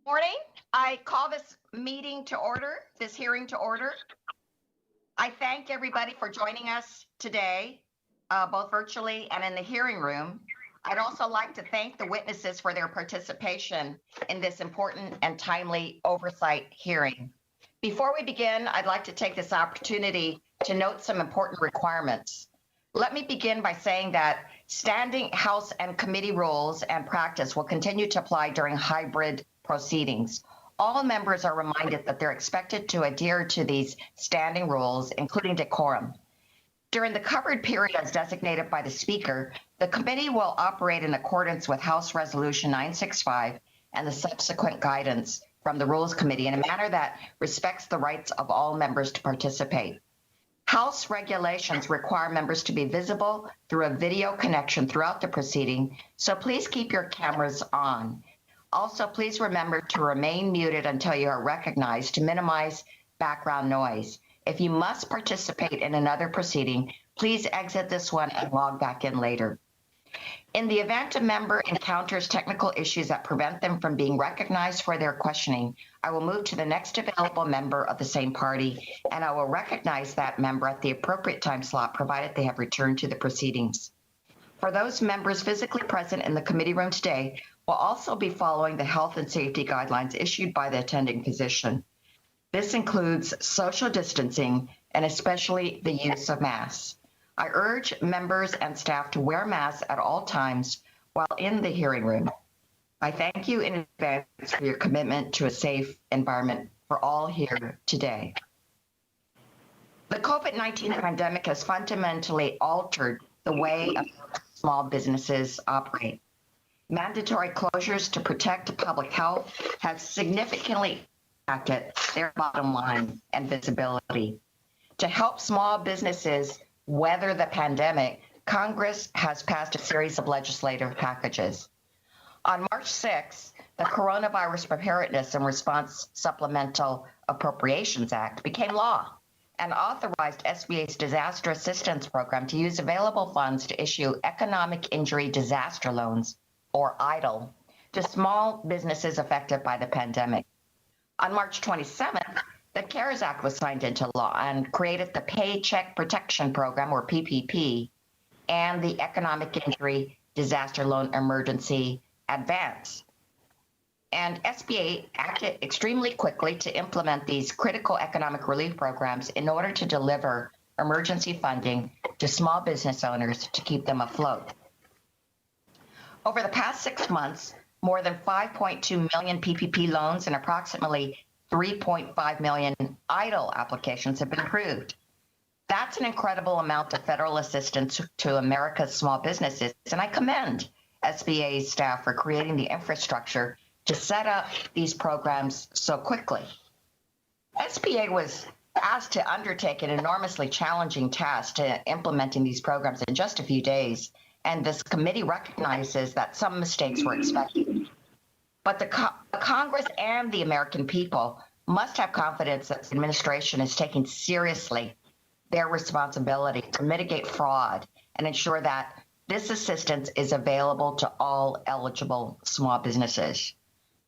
Morning. I call this meeting to order, this hearing to order. I thank everybody for joining us today, both virtually and in the hearing room. I'd also like to thank the witnesses for their participation in this important and timely oversight hearing. Before we begin, I'd like to take this opportunity to note some important requirements. Let me begin by saying that standing House and committee rules and practice will continue to apply during hybrid proceedings. All members are reminded that they're expected to adhere to these standing rules, including decorum. During the covered period as designated by the Speaker, the committee will operate in accordance with House Resolution 965 and the subsequent guidance from the Rules Committee in a manner that respects the rights of all members to participate. House regulations require members to be visible through a video connection throughout the proceeding, so please keep your cameras on. Also, please remember to remain muted until you are recognized to minimize background noise. If you must participate in another proceeding, please exit this one and log back in later. In the event a member encounters technical issues that prevent them from being recognized for their questioning, I will move to the next available member of the same party, and I will recognize that member at the appropriate time slot, provided they have returned to the proceedings. For those members physically present in the committee room today, we'll also be following the health and safety guidelines issued by the attending physician. This includes social distancing and especially the use of masks. I urge members and staff to wear masks at all times while in the hearing room. I thank you in advance for your commitment to a safe environment for all here today. The COVID-19 pandemic has fundamentally altered the way small businesses operate. Mandatory closures to protect public health have significantly impacted their bottom line and visibility. To help small businesses weather the pandemic, Congress has passed a series of legislative packages. On March 6th, the Coronavirus Preparedness and Response Supplemental Appropriations Act became law and authorized SBA's Disaster Assistance Program to use available funds to issue Economic Injury Disaster Loans, or EIDL, to small businesses affected by the pandemic. On March 27th, the CARES Act was signed into law and created the Paycheck Protection Program, or PPP, and the Economic Injury Disaster Loan Emergency Advance. And SBA acted extremely quickly to implement these critical economic relief programs in order to deliver emergency funding to small business owners to keep them afloat. Over the past 6 months, more than 5.2 million PPP loans and approximately 3.5 million EIDL applications have been approved. That's an incredible amount of federal assistance to America's small businesses, and I commend SBA staff for creating the infrastructure to set up these programs so quickly. SBA was asked to undertake an enormously challenging task to implementing these programs in just a few days, and this committee recognizes that some mistakes were expected. But the Congress and the American people must have confidence that the administration is taking seriously their responsibility to mitigate fraud and ensure that this assistance is available to all eligible small businesses.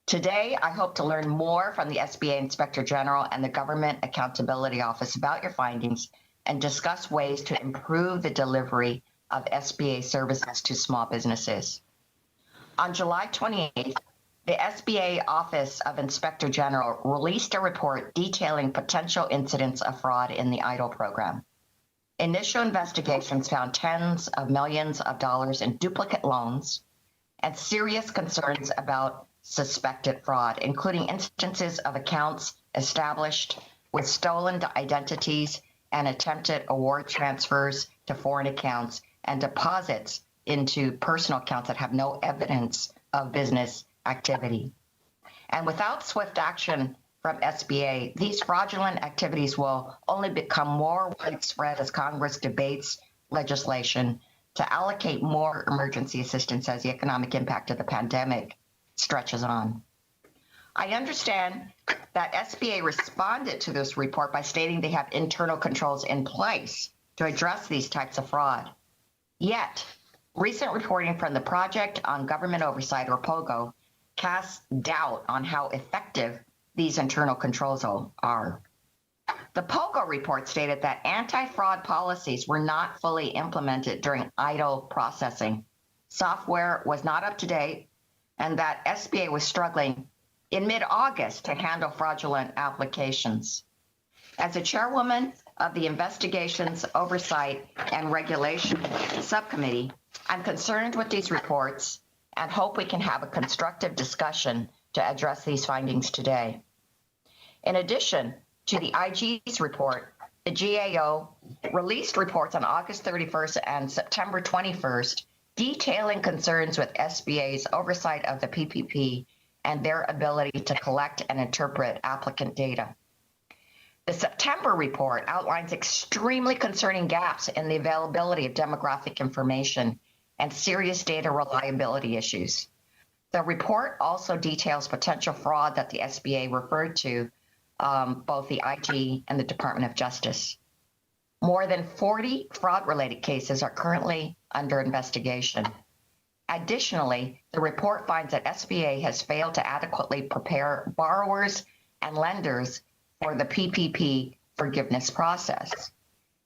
Today, I hope to learn more from the SBA Inspector General and the Government Accountability Office about your findings and discuss ways to improve the delivery of SBA services to small businesses. On July 28th, the SBA Office of Inspector General released a report detailing potential incidents of fraud in the EIDL program. Initial investigations found tens of millions of dollars in duplicate loans and serious concerns about suspected fraud, including instances of accounts established with stolen identities and attempted award transfers to foreign accounts and deposits into personal accounts that have no evidence of business activity. And without swift action from SBA, these fraudulent activities will only become more widespread as Congress debates legislation to allocate more emergency assistance as the economic impact of the pandemic stretches on. I understand that SBA responded to this report by stating they have internal controls in place to address these types of fraud. Yet, recent reporting from the Project on Government Oversight, or POGO, casts doubt on how effective these internal controls are. The POGO report stated that anti-fraud policies were not fully implemented during EIDL processing. Software was not up to date, and that SBA was struggling in mid-August to handle fraudulent applications. As a chairwoman of the Investigations, Oversight, and Regulation Subcommittee, I'm concerned with these reports and hope we can have a constructive discussion to address these findings today. In addition to the IG's report, the GAO released reports on August 31st and September 21st detailing concerns with SBA's oversight of the PPP and their ability to collect and interpret applicant data. The September report outlines extremely concerning gaps in the availability of demographic information and serious data reliability issues. The report also details potential fraud that the SBA referred to both the IG and the Department of Justice. More than 40 fraud-related cases are currently under investigation. Additionally, the report finds that SBA has failed to adequately prepare borrowers and lenders for the PPP forgiveness process.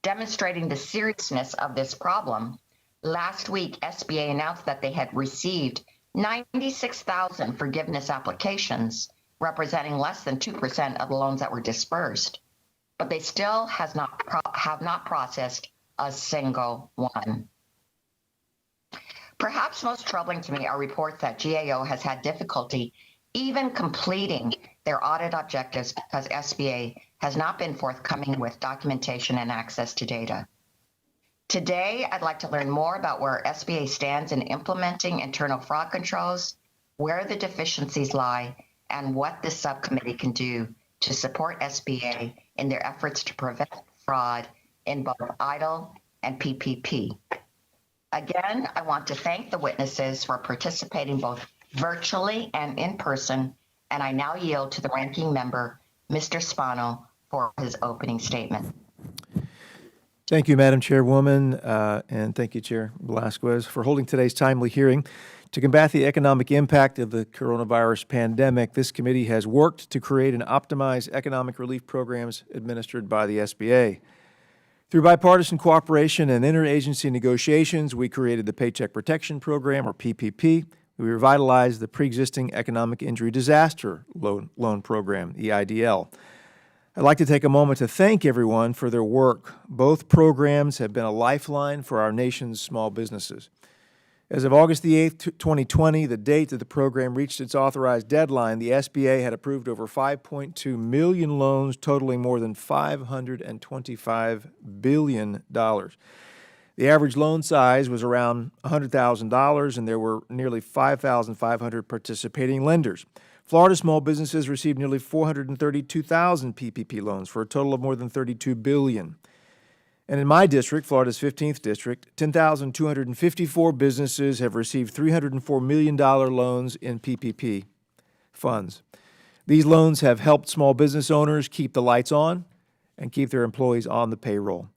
Demonstrating the seriousness of this problem, last week SBA announced that they had received 96,000 forgiveness applications, representing less than 2% of the loans that were dispersed, but they still have not processed a single one. Perhaps most troubling to me are reports that GAO has had difficulty even completing their audit objectives because SBA has not been forthcoming with documentation and access to data. Today, I'd like to learn more about where SBA stands in implementing internal fraud controls, where the deficiencies lie, and what this subcommittee can do to support SBA in their efforts to prevent fraud in both EIDL and PPP. Again, I want to thank the witnesses for participating both virtually and in person, and I now yield to the ranking member, Mr. Spano, for his opening statement. Thank you, Madam Chairwoman, and thank you, Chair Velasquez, for holding today's timely hearing. To combat the economic impact of the coronavirus pandemic, this committee has worked to create and optimize economic relief programs administered by the SBA. Through bipartisan cooperation and interagency negotiations, we created the Paycheck Protection Program, or PPP. We revitalized the Pre-Existing Economic Injury Disaster Loan Program, EIDL. I'd like to take a moment to thank everyone for their work. Both programs have been a lifeline for our nation's small businesses. As of August the 8th, 2020, the date that the program reached its authorized deadline, the SBA had approved over 5.2 million loans totaling more than $525 billion. The average loan size was around $100,000, and there were nearly 5,500 participating lenders. Florida small businesses received nearly 432,000 PPP loans for a total of more than $32 billion. And in my district, Florida's 15th district, 10,254 businesses have received $304 million loans in PPP funds. These loans have helped small business owners keep the lights on and keep their employees on the payroll.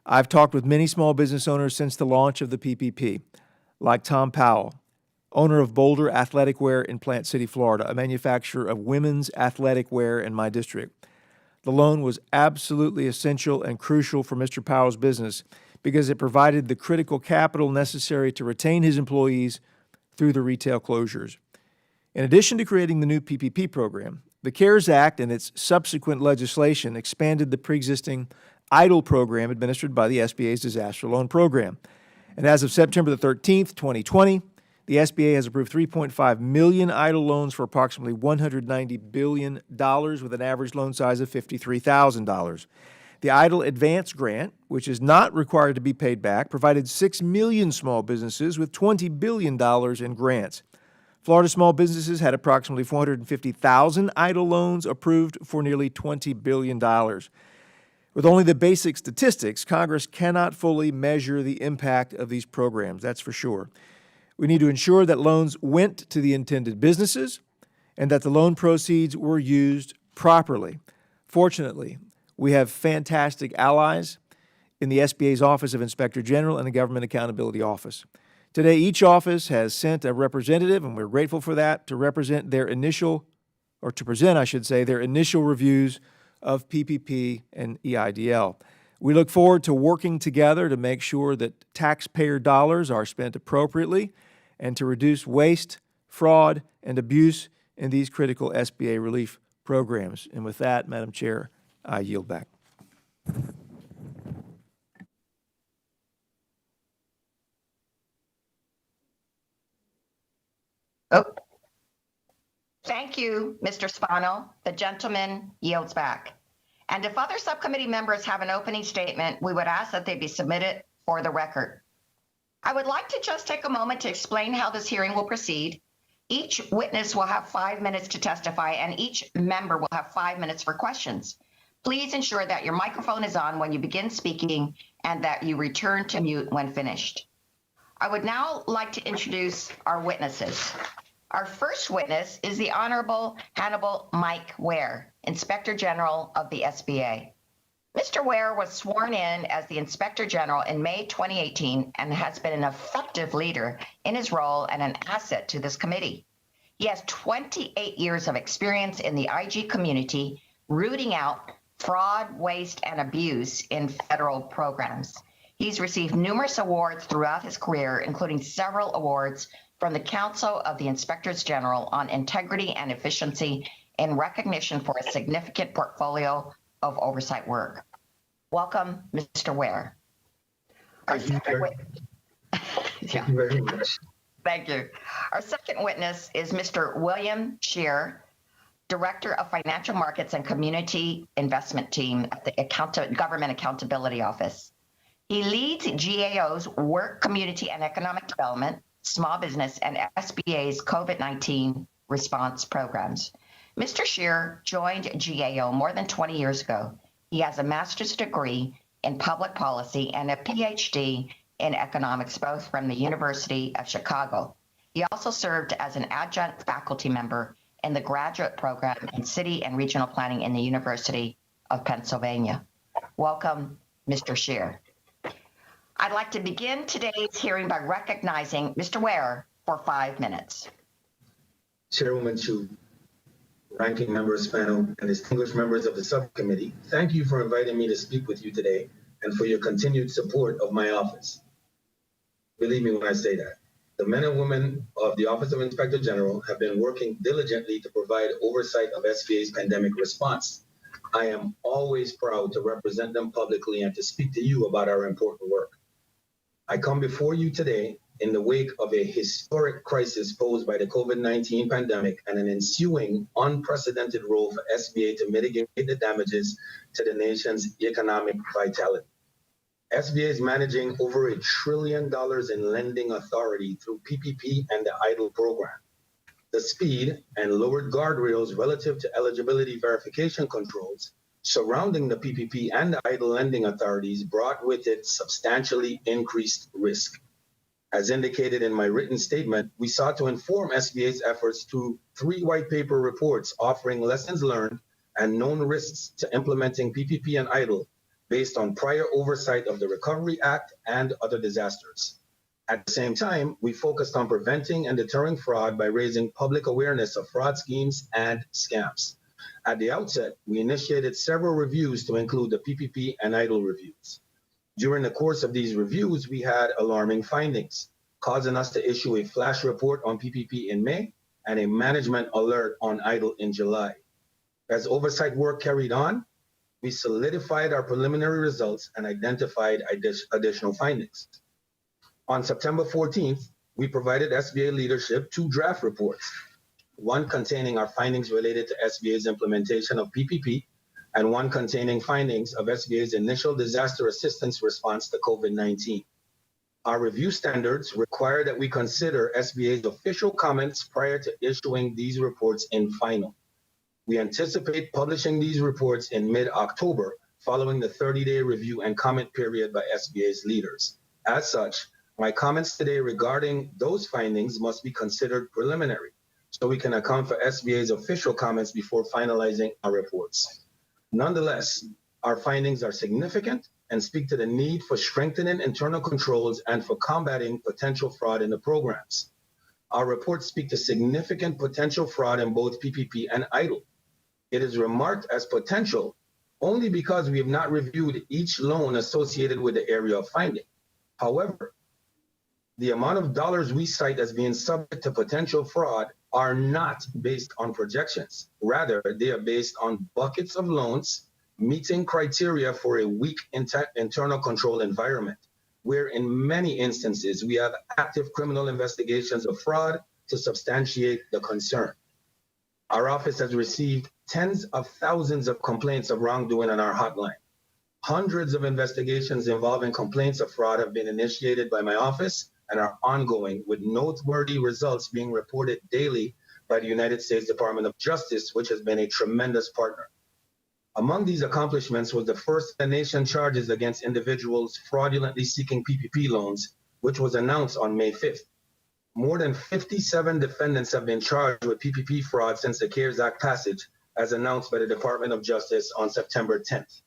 I've talked with many small business owners since the launch of the PPP, like Tom Powell, owner of Boulder Athletic Wear in Plant City, Florida, a manufacturer of women's athletic wear in my district. The loan was absolutely essential and crucial for Mr. Powell's business because it provided the critical capital necessary to retain his employees through the retail closures. In addition to creating the new PPP program, the CARES Act and its subsequent legislation expanded the pre-existing EIDL program administered by the SBA's Disaster Loan Program. And as of September the 13th, 2020, the SBA has approved 3.5 million EIDL loans for approximately $190 billion with an average loan size of $53,000. The EIDL Advance Grant, which is not required to be paid back, provided 6 million small businesses with $20 billion in grants. Florida small businesses had approximately 450,000 EIDL loans approved for nearly $20 billion. With only the basic statistics, Congress cannot fully measure the impact of these programs, that's for sure. We need to ensure that loans went to the intended businesses and that the loan proceeds were used properly. Fortunately, we have fantastic allies in the SBA's Office of Inspector General and the Government Accountability Office. Today, each office has sent a representative, and we're grateful for that, to represent their initial, or to present, I should say, their initial reviews of PPP and EIDL. We look forward to working together to make sure that taxpayer dollars are spent appropriately and to reduce waste, fraud, and abuse in these critical SBA relief programs. And with that, Madam Chair, I yield back. Oh, thank you, Mr. Spano. The gentleman yields back. And if other subcommittee members have an opening statement, we would ask that they be submitted for the record. I would like to just take a moment to explain how this hearing will proceed. Each witness will have 5 minutes to testify, and each member will have 5 minutes for questions. Please ensure that your microphone is on when you begin speaking and that you return to mute when finished. I would now like to introduce our witnesses. Our first witness is the Honorable Hannibal Mike Ware, Inspector General of the SBA. Mr. Ware was sworn in as the Inspector General in May 2018 and has been an effective leader in his role and an asset to this committee. He has 28 years of experience in the IG community, rooting out fraud, waste, and abuse in federal programs. He's received numerous awards throughout his career, including several awards from the Council of the Inspectors General on integrity and efficiency in recognition for a significant portfolio of oversight work. Welcome, Mr. Ware. Thank you very much. Thank you. Our second witness is Mr. William Shear, Director of Financial Markets and Community Investment Team at the Government Accountability Office. He leads GAO's Work, Community, and Economic Development, Small Business, and SBA's COVID-19 response programs. Mr. Shear joined GAO more than 20 years ago. He has a master's degree in public policy and a PhD in economics, both from the University of Chicago. He also served as an adjunct faculty member in the graduate program in city and regional planning in the University of Pennsylvania. Welcome, Mr. Shear. I'd like to begin today's hearing by recognizing Mr. Ware for 5 minutes. Chairwoman Chu, ranking members, panel, and distinguished members of the subcommittee, thank you for inviting me to speak with you today and for your continued support of my office. Believe me when I say that. The men and women of the Office of Inspector General have been working diligently to provide oversight of SBA's pandemic response. I am always proud to represent them publicly and to speak to you about our important work. I come before you today in the wake of a historic crisis posed by the COVID-19 pandemic and an ensuing unprecedented role for SBA to mitigate the damages to the nation's economic vitality. SBA is managing over $1 trillion in lending authority through PPP and the EIDL program. The speed and lowered guardrails relative to eligibility verification controls surrounding the PPP and the EIDL lending authorities brought with it substantially increased risk. As indicated in my written statement, we sought to inform SBA's efforts through 3 white paper reports offering lessons learned and known risks to implementing PPP and EIDL based on prior oversight of the Recovery Act and other disasters. At the same time, we focused on preventing and deterring fraud by raising public awareness of fraud schemes and scams. At the outset, we initiated several reviews to include the PPP and EIDL reviews. During the course of these reviews, we had alarming findings, causing us to issue a flash report on PPP in May and a management alert on EIDL in July. As oversight work carried on, we solidified our preliminary results and identified additional findings. On September 14th, we provided SBA leadership 2 draft reports, one containing our findings related to SBA's implementation of PPP, and one containing findings of SBA's initial disaster assistance response to COVID-19. Our review standards require that we consider SBA's official comments prior to issuing these reports in final. We anticipate publishing these reports in mid-October, following the 30-day review and comment period by SBA's leaders. As such, my comments today regarding those findings must be considered preliminary, so we can account for SBA's official comments before finalizing our reports. Nonetheless, our findings are significant and speak to the need for strengthening internal controls and for combating potential fraud in the programs. Our reports speak to significant potential fraud in both PPP and EIDL. It is remarked as potential only because we have not reviewed each loan associated with the area of finding. However, the amount of dollars we cite as being subject to potential fraud are not based on projections. Rather, they are based on buckets of loans meeting criteria for a weak internal control environment, where in many instances we have active criminal investigations of fraud to substantiate the concern. Our office has received tens of thousands of complaints of wrongdoing on our hotline. Hundreds of investigations involving complaints of fraud have been initiated by my office and are ongoing, with noteworthy results being reported daily by the United States Department of Justice, which has been a tremendous partner. Among these accomplishments was the first in the nation charges against individuals fraudulently seeking PPP loans, which was announced on May 5th. More than 57 defendants have been charged with PPP fraud since the CARES Act passage, as announced by the Department of Justice on September 10th.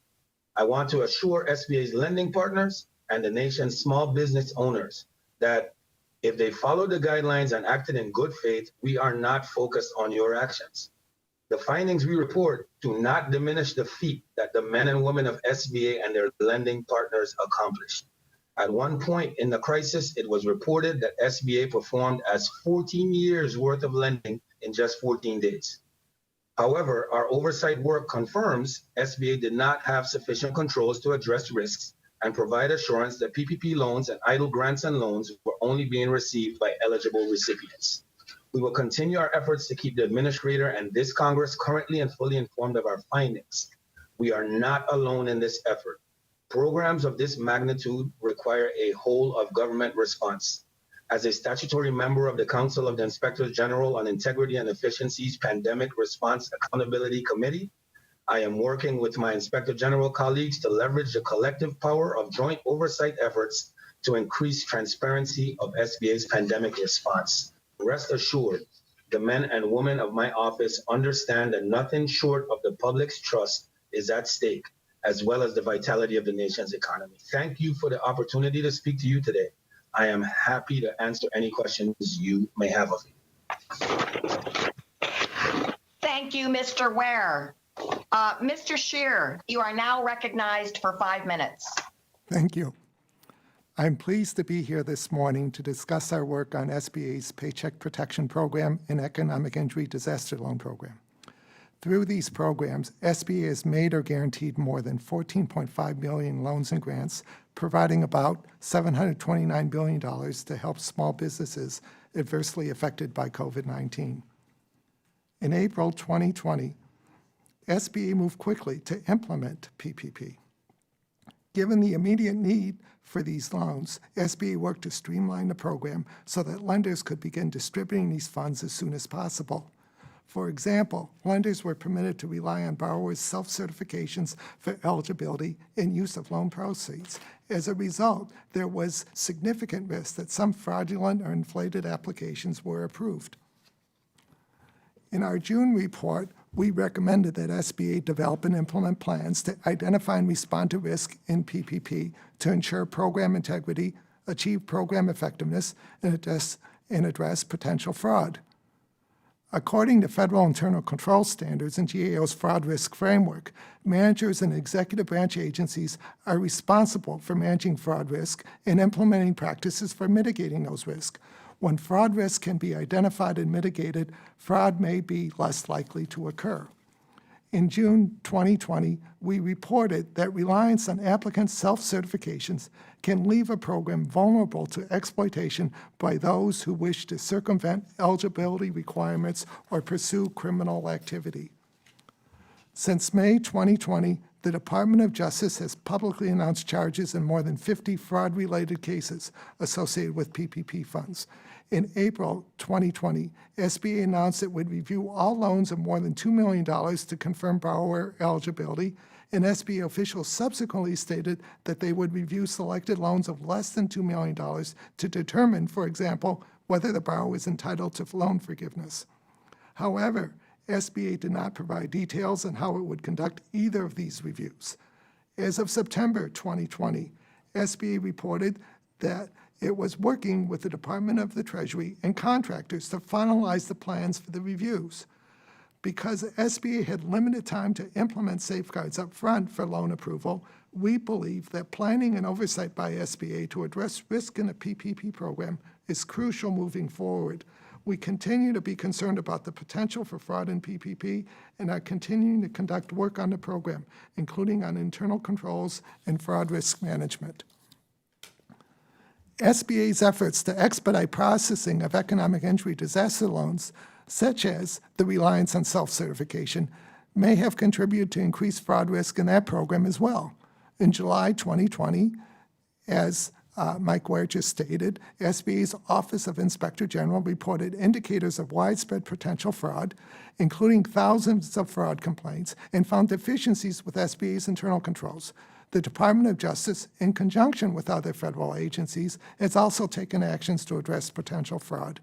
I want to assure SBA's lending partners and the nation's small business owners that if they followed the guidelines and acted in good faith, we are not focused on your actions. The findings we report do not diminish the feat that the men and women of SBA and their lending partners accomplished. At one point in the crisis, it was reported that SBA performed as 14 years worth of lending in just 14 days. However, our oversight work confirms SBA did not have sufficient controls to address risks and provide assurance that PPP loans and EIDL grants and loans were only being received by eligible recipients. We will continue our efforts to keep the administrator and this Congress currently and fully informed of our findings. We are not alone in this effort. Programs of this magnitude require a whole of government response. As a statutory member of the Council of the Inspectors General on Integrity and Efficiency's Pandemic Response Accountability Committee, I am working with my Inspector General colleagues to leverage the collective power of joint oversight efforts to increase transparency of SBA's pandemic response. Rest assured, the men and women of my office understand that nothing short of the public's trust is at stake, as well as the vitality of the nation's economy. Thank you for the opportunity to speak to you today. I am happy to answer any questions you may have of me. Thank you, Mr. Ware. Mr. Scheer, you are now recognized for 5 minutes. Thank you. I'm pleased to be here this morning to discuss our work on SBA's Paycheck Protection Program and Economic Injury Disaster Loan Program. Through these programs, SBA has made or guaranteed more than 14.5 million loans and grants, providing about $729 billion to help small businesses adversely affected by COVID-19. In April 2020, SBA moved quickly to implement PPP. Given the immediate need for these loans, SBA worked to streamline the program so that lenders could begin distributing these funds as soon as possible. For example, lenders were permitted to rely on borrowers' self-certifications for eligibility and use of loan proceeds. As a result, there was significant risk that some fraudulent or inflated applications were approved. In our June report, we recommended that SBA develop and implement plans to identify and respond to risk in PPP to ensure program integrity, achieve program effectiveness, and address potential fraud. According to federal internal control standards and GAO's fraud risk framework, managers and executive branch agencies are responsible for managing fraud risk and implementing practices for mitigating those risks. When fraud risk can be identified and mitigated, fraud may be less likely to occur. In June 2020, we reported that reliance on applicants' self-certifications can leave a program vulnerable to exploitation by those who wish to circumvent eligibility requirements or pursue criminal activity. Since May 2020, the Department of Justice has publicly announced charges in more than 50 fraud-related cases associated with PPP funds. In April 2020, SBA announced it would review all loans of more than $2 million to confirm borrower eligibility, and SBA officials subsequently stated that they would review selected loans of less than $2 million to determine, for example, whether the borrower is entitled to loan forgiveness. However, SBA did not provide details on how it would conduct either of these reviews. As of September 2020, SBA reported that it was working with the Department of the Treasury and contractors to finalize the plans for the reviews. Because SBA had limited time to implement safeguards up front for loan approval, we believe that planning and oversight by SBA to address risk in the PPP program is crucial moving forward. We continue to be concerned about the potential for fraud in PPP and are continuing to conduct work on the program, including on internal controls and fraud risk management. SBA's efforts to expedite processing of economic injury disaster loans, such as the reliance on self-certification, may have contributed to increased fraud risk in that program as well. In July 2020, as Mike Ware just stated, SBA's Office of Inspector General reported indicators of widespread potential fraud, including thousands of fraud complaints, and found deficiencies with SBA's internal controls. The Department of Justice, in conjunction with other federal agencies, has also taken actions to address potential fraud.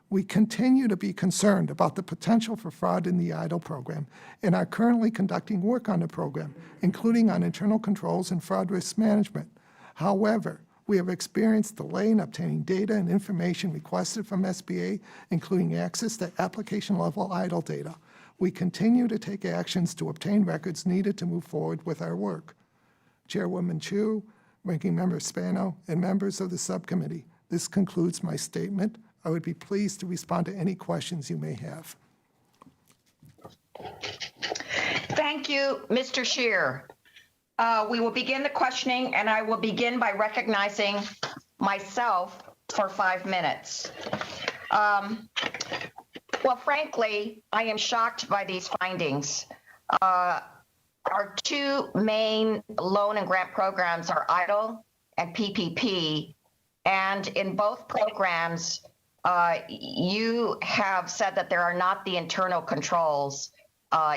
We continue to be concerned about the potential for fraud in the EIDL program and are currently conducting work on the program, including on internal controls and fraud risk management. However, we have experienced delay in obtaining data and information requested from SBA, including access to application-level EIDL data. We continue to take actions to obtain records needed to move forward with our work. Chairwoman Chu, Ranking Member Spano, and members of the subcommittee, this concludes my statement. I would be pleased to respond to any questions you may have. Thank you, Mr. Scheer. We will begin the questioning, and I will begin by recognizing myself for 5 minutes. Well, frankly, I am shocked by these findings. Our two main loan and grant programs are EIDL and PPP, and in both programs, you have said that there are not the internal controls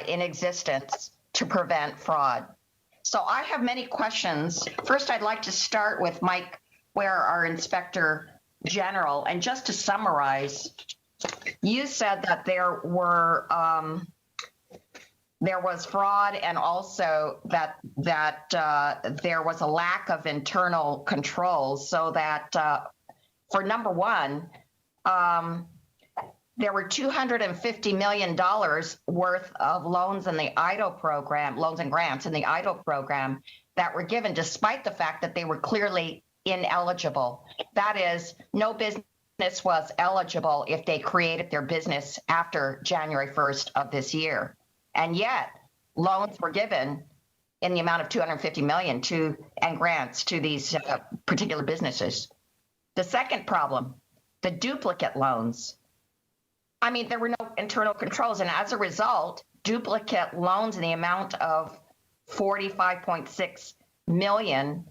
in existence to prevent fraud. So I have many questions. First, I'd like to start with Mike Ware, our Inspector General, and just to summarize, you said that there was fraud, and also that there was a lack of internal controls, so that for number one, there were $250 million worth of loans in the EIDL program, loans and grants in the EIDL program that were given despite the fact that they were clearly ineligible. That is, no business was eligible if they created their business after January 1st of this year. And yet, loans were given in the amount of $250 million and grants to these particular businesses. The second problem, the duplicate loans. I mean, there were no internal controls, and as a result, duplicate loans in the amount of $45.6 million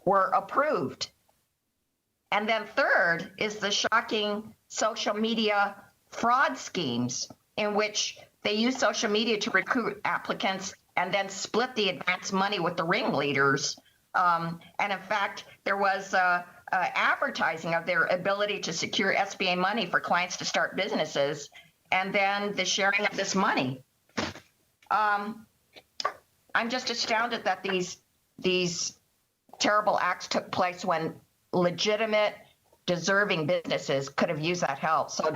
were approved. And then third is the shocking social media fraud schemes in which they use social media to recruit applicants and then split the advance money with the ringleaders. And in fact, there was advertising of their ability to secure SBA money for clients to start businesses, and then the sharing of this money. I'm just astounded that these terrible acts took place when legitimate, deserving businesses could have used that help. So,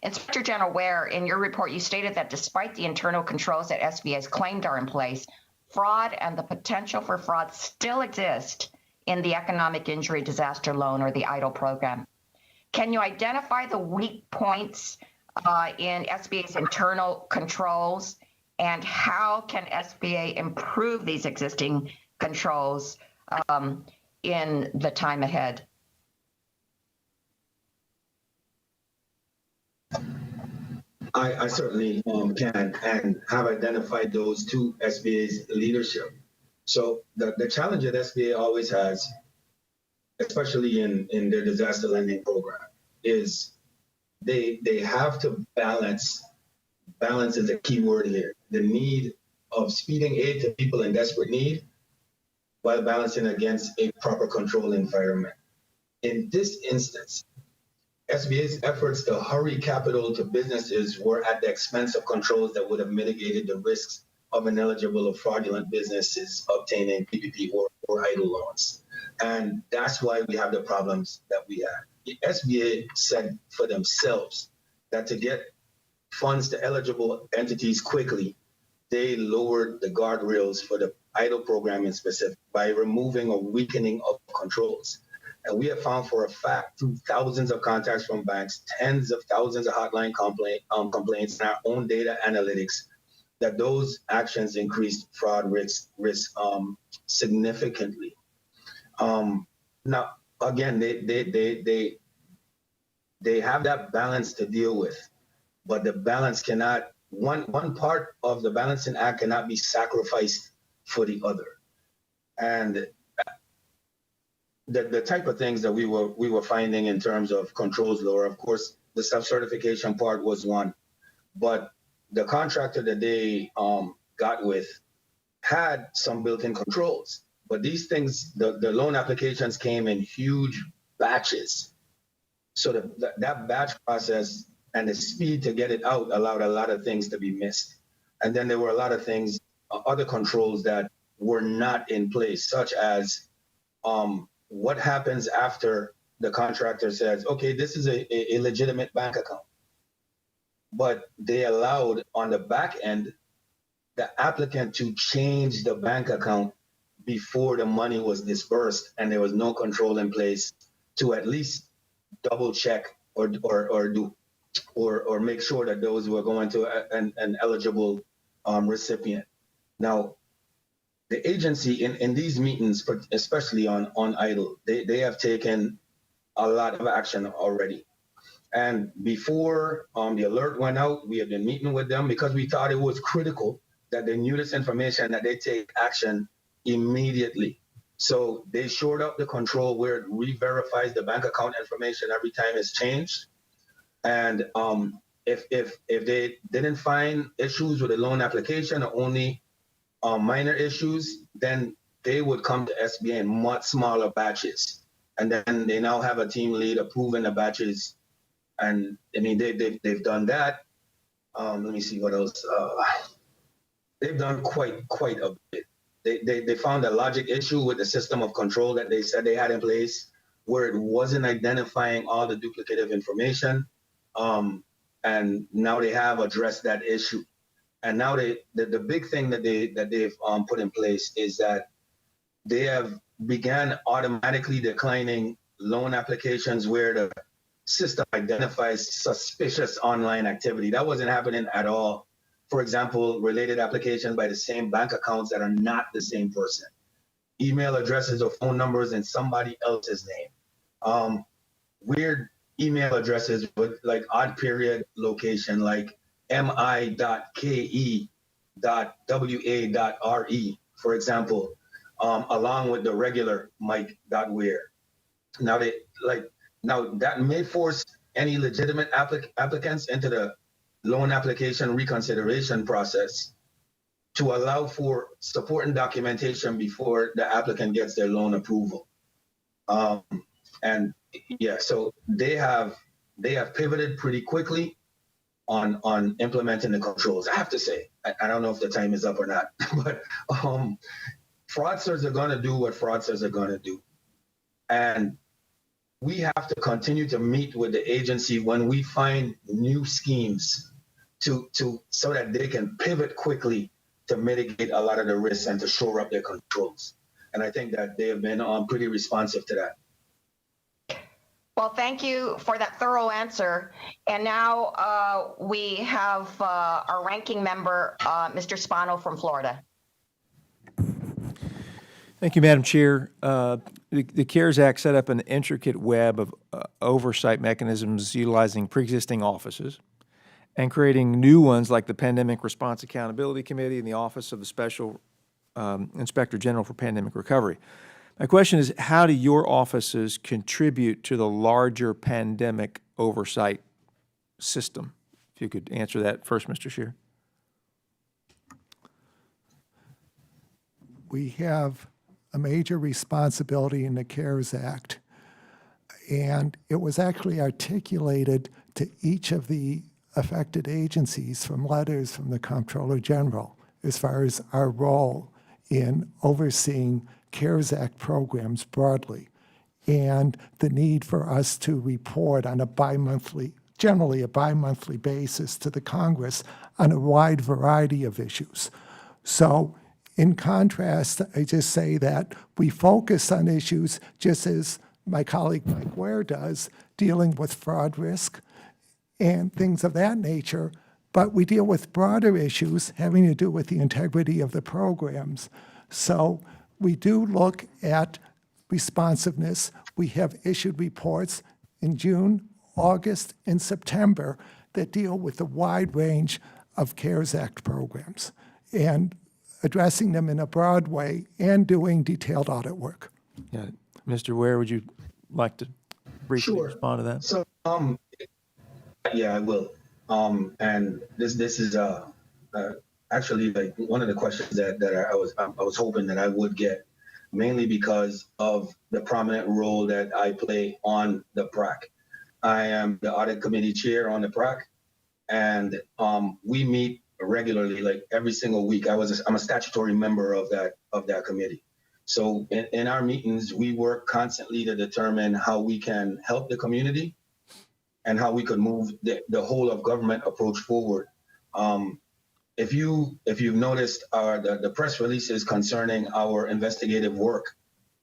Inspector General Ware, in your report, you stated that despite the internal controls that SBA has claimed are in place, fraud and the potential for fraud still exist in the economic injury disaster loan, or the EIDL program. Can you identify the weak points in SBA's internal controls, and how can SBA improve these existing controls in the time ahead? I certainly can and have identified those to SBA's leadership. So the challenge that SBA always has, especially in their disaster lending program, is they have to balance. Balance is a key word here. The need of speeding aid to people in desperate need while balancing against a proper control environment. In this instance, SBA's efforts to hurry capital to businesses were at the expense of controls that would have mitigated the risks of ineligible or fraudulent businesses obtaining PPP or EIDL loans. And that's why we have the problems that we have. The SBA said for themselves that to get funds to eligible entities quickly, they lowered the guardrails for the EIDL program in specific by removing or weakening of controls. And we have found for a fact through thousands of contacts from banks, tens of thousands of hotline complaints, and our own data analytics, that those actions increased fraud risk significantly. Now, again, they have that balance to deal with, but the balance cannot, one part of the balancing act cannot be sacrificed for the other. And the type of things that we were finding in terms of controls lower, of course, the self-certification part was one, but the contractor that they got with had some built-in controls. But these things, the loan applications came in huge batches. So that batch process and the speed to get it out allowed a lot of things to be missed. And then there were a lot of things, other controls that were not in place, such as what happens after the contractor says, okay, this is a legitimate bank account. But they allowed on the back end the applicant to change the bank account before the money was dispersed, and there was no control in place to at least double check or make sure that those were going to an eligible recipient. Now, the agency in these meetings, especially on EIDL, they have taken a lot of action already. And before the alert went out, we had been meeting with them because we thought it was critical that they knew this information, that they take action immediately. So they shored up the control where it re-verifies the bank account information every time it's changed. And if they didn't find issues with the loan application or only minor issues, then they would come to SBA in much smaller batches. And then they now have a team lead approving the batches. And I mean, they've done that. Let me see what else. They've done quite a bit. They found a logic issue with the system of control that they said they had in place, where it wasn't identifying all the duplicative information. And now they have addressed that issue. And now the big thing that they've put in place is that they have began automatically declining loan applications where the system identifies suspicious online activity. That wasn't happening at all. For example, related applications by the same bank accounts that are not the same person. Email addresses or phone numbers in somebody else's name. Weird email addresses with like odd period location, like mi.ke.wa.re, for example, along with the regular mike.where. Now that may force any legitimate applicants into the loan application reconsideration process to allow for support and documentation before the applicant gets their loan approval. And yeah, so they have pivoted pretty quickly on implementing the controls. I have to say, I don't know if the time is up or not, but fraudsters are going to do what fraudsters are going to do. And we have to continue to meet with the agency when we find new schemes so that they can pivot quickly to mitigate a lot of the risks and to shore up their controls. And I think that they have been pretty responsive to that. Well, thank you for that thorough answer. And now we have our ranking member, Mr. Spano from Florida. Thank you, Madam Chair. The CARES Act set up an intricate web of oversight mechanisms utilizing pre-existing offices and creating new ones like the Pandemic Response Accountability Committee and the Office of the Special Inspector General for Pandemic Recovery. My question is, how do your offices contribute to the larger pandemic oversight system? If you could answer that first, Mr. Scheer. We have a major responsibility in the CARES Act, and it was actually articulated to each of the affected agencies from letters from the Comptroller General. as far as our role in overseeing CARES Act programs broadly, and the need for us to report on generally a bi-monthly basis to the Congress on a wide variety of issues. So in contrast, I just say that we focus on issues just as my colleague Mike Ware does, dealing with fraud risk and things of that nature, but we deal with broader issues having to do with the integrity of the programs. So we do look at responsiveness. We have issued reports in June, August, and September that deal with the wide range of CARES Act programs and addressing them in a broad way and doing detailed audit work. Yeah. Mr. Ware, would you like to briefly Sure. respond to that? So, yeah, I will. And this is actually like one of the questions that I was hoping that I would get, mainly because of the prominent role that I play on the PRAC. I am the audit committee chair on the PRAC, and we meet regularly, like every single week. I'm a statutory member of that committee. So in our meetings, we work constantly to determine how we can help the community and how we could move the whole of government approach forward. If you've noticed the press releases concerning our investigative work,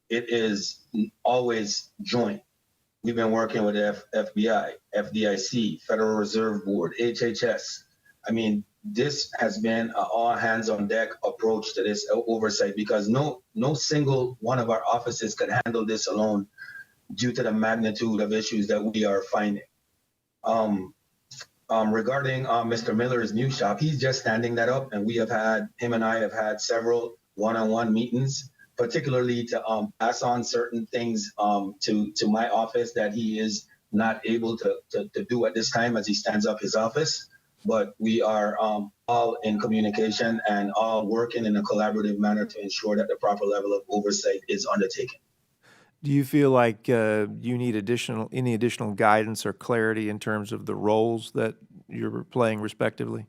it is always joint. We've been working with the FBI, FDIC, Federal Reserve Board, HHS. I mean, this has been an all hands on deck approach to this oversight, because no single one of our offices could handle this alone due to the magnitude of issues that we are finding. Regarding Mr. Miller's new shop, he's just standing that up, and him and I have had several one-on-one meetings, particularly to pass on certain things to my office that he is not able to do at this time as he stands up his office. But we are all in communication and all working in a collaborative manner to ensure that the proper level of oversight is undertaken. Do you feel like you need any additional guidance or clarity in terms of the roles that you're playing respectively?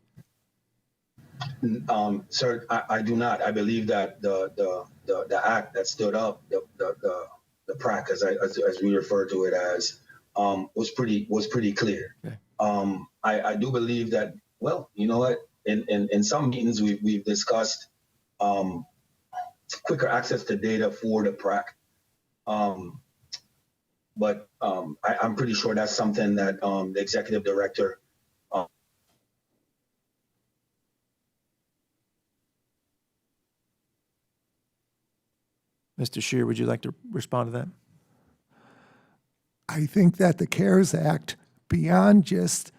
Sir, I do not. I believe that the act that stood up, the PRAC, as we refer to it as, was pretty clear. Okay. I do believe that, well, you know what, in some meetings we've discussed quicker access to data for the PRAC. But I'm pretty sure that's something that the executive director Mr. Scheer, would you like to respond to that? I think that the CARES Act, beyond just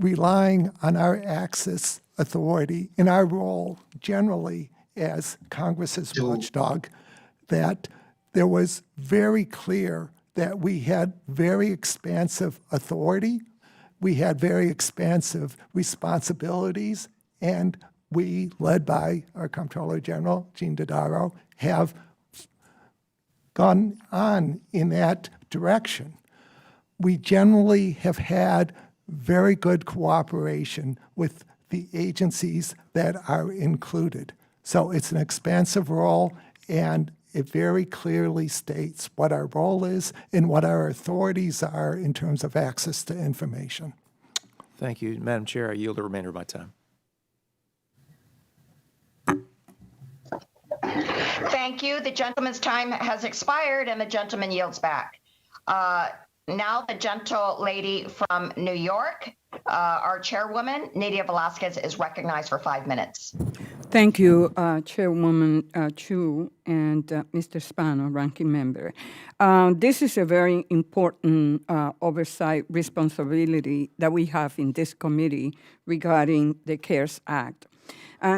relying on our access authority in our role generally as Congress's watchdog, that there was very clear that we had very expansive authority, we had very expansive responsibilities, and we, led by our Comptroller General, Gene Dodaro, have gone on in that direction. We generally have had very good cooperation with the agencies that are included. So it's an expansive role, and it very clearly states what our role is and what our authorities are in terms of access to information. Thank you. Madam Chair, I yield the remainder of my time. Thank you. The gentleman's time has expired, and the gentleman yields back. Now the gentle lady from New York, our chairwoman, Nydia Velasquez, is recognized for 5 minutes. Thank you, Chairwoman Chu and Mr. Spano, Ranking Member. This is a very important oversight responsibility that we have in this committee regarding the CARES Act.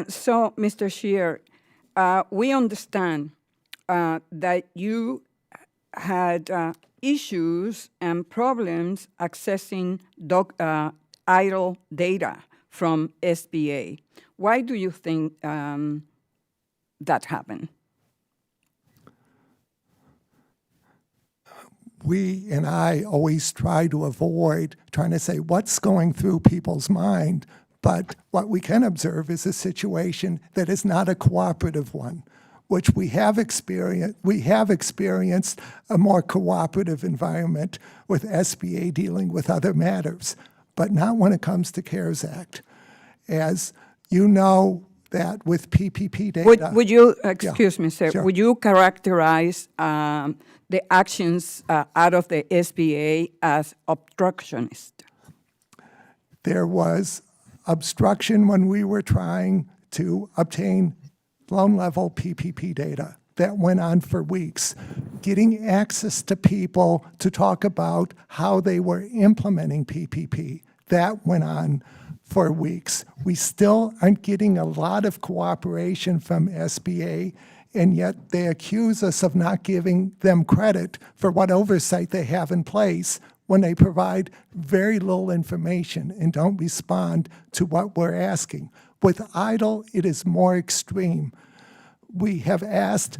So, Mr. Scheer, we understand that you had issues and problems accessing idle data from SBA. Why do you think that happened? We and I always try to avoid trying to say what's going through people's mind But what we can observe is a situation that is not a cooperative one, which we have experienced. We have experienced a more cooperative environment with SBA dealing with other matters, but not when it comes to CARES Act. As you know, that with PPP data. Would you, excuse me, sir, sure. would you characterize the actions out of the SBA as obstructionist? There was obstruction when we were trying to obtain loan-level PPP data. That went on for weeks. Getting access to people to talk about how they were implementing PPP, that went on for weeks. We still aren't getting a lot of cooperation from SBA, and yet they accuse us of not giving them credit for what oversight they have in place when they provide very little information and don't respond to what we're asking. With EIDL, it is more extreme. We have asked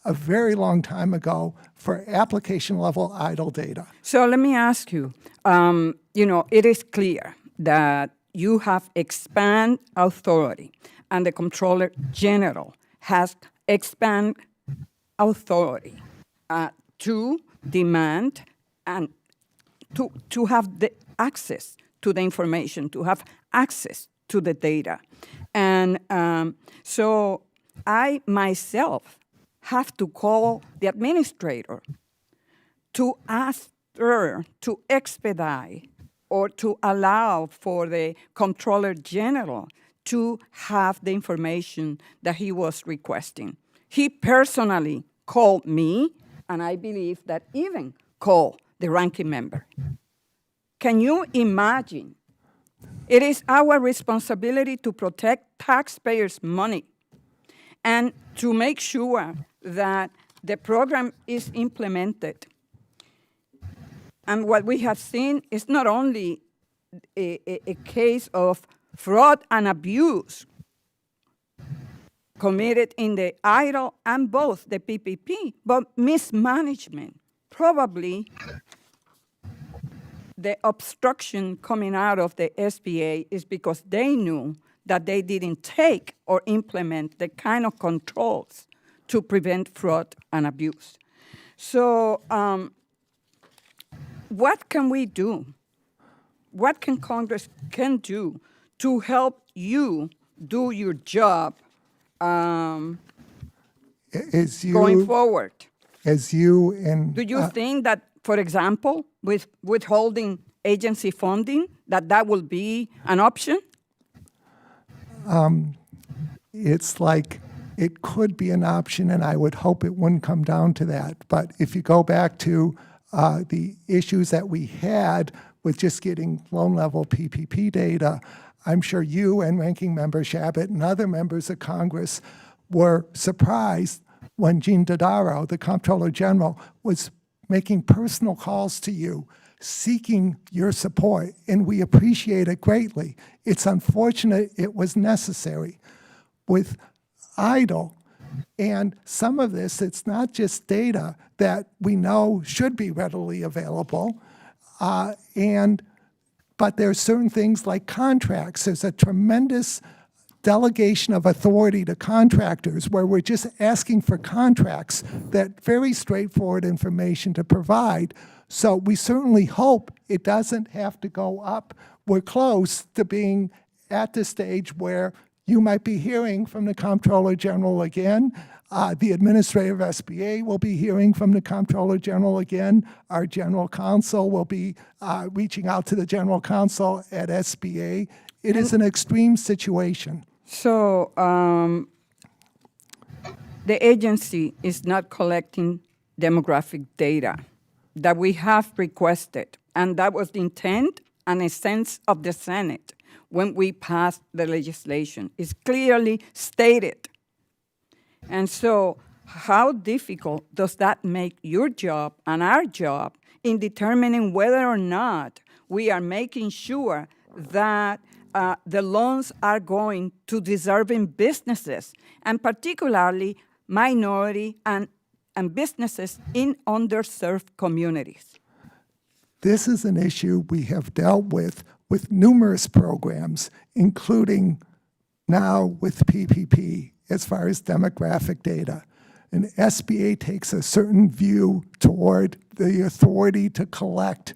a very long time ago for application-level EIDL data. So let me ask you, it is clear that you have expanded authority, and the Comptroller General has expanded authority to demand and to have the access to the information, to have access to the data. And so I myself have to call the administrator to ask her to expedite or to allow for the Comptroller General to have the information that he was requesting. He personally called me, and I believe that even called the ranking member. Can you imagine? It is our responsibility to protect taxpayers' money and to make sure that the program is implemented. And what we have seen is not only a case of fraud and abuse committed in the EIDL and both the PPP, but mismanagement. Probably the obstruction coming out of the SBA is because they knew that they didn't take or implement the kind of controls to prevent fraud and abuse. So what can we do? What can Congress can do to help you do your job going forward? As you and Do you think that, for example, with withholding agency funding, that will be an option? it's like it could be an option, and I would hope it wouldn't come down to that. But if you go back to the issues that we had with just getting loan-level PPP data, I'm sure you and Ranking Member Shabbat and other members of Congress were surprised when Gene Dodaro, the Comptroller General, was making personal calls to you, seeking your support, and we appreciate it greatly. It's unfortunate it was necessary. With EIDL, and some of this, it's not just data that we know should be readily available, but there's certain things like contracts. There's a tremendous delegation of authority to contractors where we're just asking for contracts, that very straightforward information to provide. So we certainly hope it doesn't have to go up. We're close to being at the stage where you might be hearing from the Comptroller General again. The administrator of SBA will be hearing from the Comptroller General again. Our General Counsel will be reaching out to the General Counsel at SBA. It is an extreme situation. So the agency is not collecting demographic data that we have requested, and that was the intent and essence of the Senate when we passed the legislation. It's clearly stated. And so how difficult does that make your job and our job in determining whether or not we are making sure that the loans are going to deserving businesses, and particularly minority and businesses in underserved communities? This is an issue we have dealt with with numerous programs, including now with PPP as far as demographic data. And SBA takes a certain view toward the authority to collect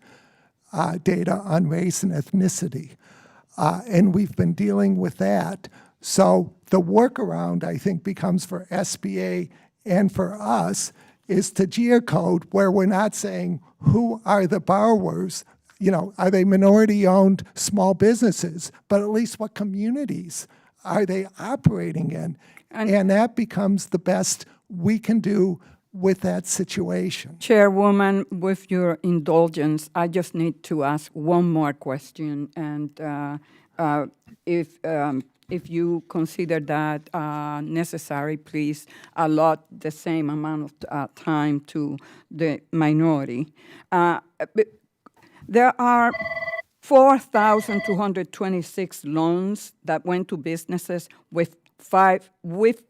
data on race and ethnicity. And we've been dealing with that. So the workaround, I think, becomes for SBA and for us is to geocode where we're not saying who are the borrowers, are they minority-owned small businesses, but at least what communities are they operating in? And that becomes the best we can do with that situation. Chairwoman, with your indulgence, I just need to ask one more question, and if you consider that necessary, please allot the same amount of time to the minority. There are 4,226 loans that went to businesses with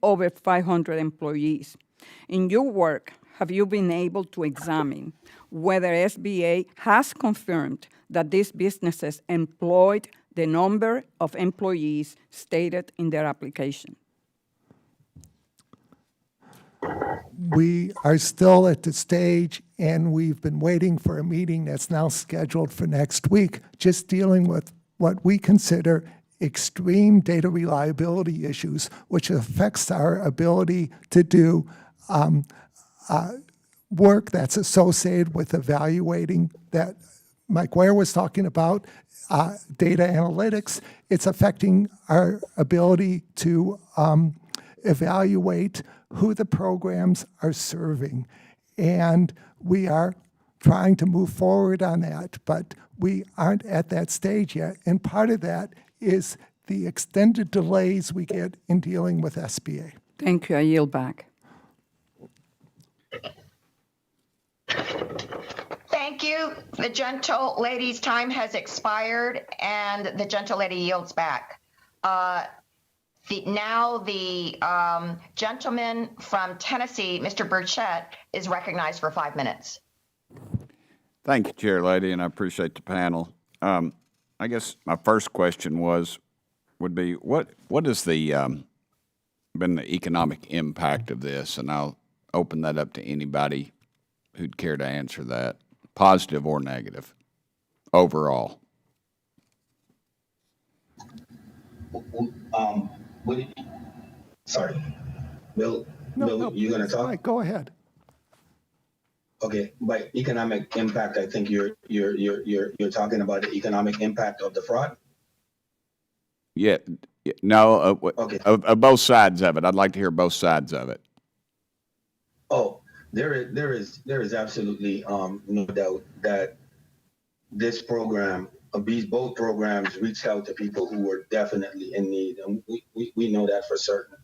over 500 employees. In your work, have you been able to examine whether SBA has confirmed that these businesses employed the number of employees stated in their application? We are still at the stage, and we've been waiting for a meeting that's now scheduled for next week, just dealing with what we consider extreme data reliability issues, which affects our ability to do work that's associated with evaluating that Mike Ware was talking about, data analytics. It's affecting our ability to evaluate who the programs are serving. And we are trying to move forward on that, but we aren't at that stage yet. And part of that is the extended delays we get in dealing with SBA. Thank you. I yield back. Thank you. The gentle lady's time has expired, and the gentle lady yields back. Now the gentleman from Tennessee, Mr. Burchett, is recognized for 5 minutes. Thank you, Chair Lady, and I appreciate the panel. I guess my first question would be what has been the economic impact of this? And I'll open that up to anybody who'd care to answer that, positive or negative, overall. Sorry, Bill, you gonna talk? Right, go ahead. Okay, by economic impact, I think you're talking about the economic impact of the fraud. Yeah, no, Okay. of both sides of it. I'd like to hear both sides of it. Oh, there is absolutely no doubt that this program, both programs, reached out to people who were definitely in need, and we know that for certain.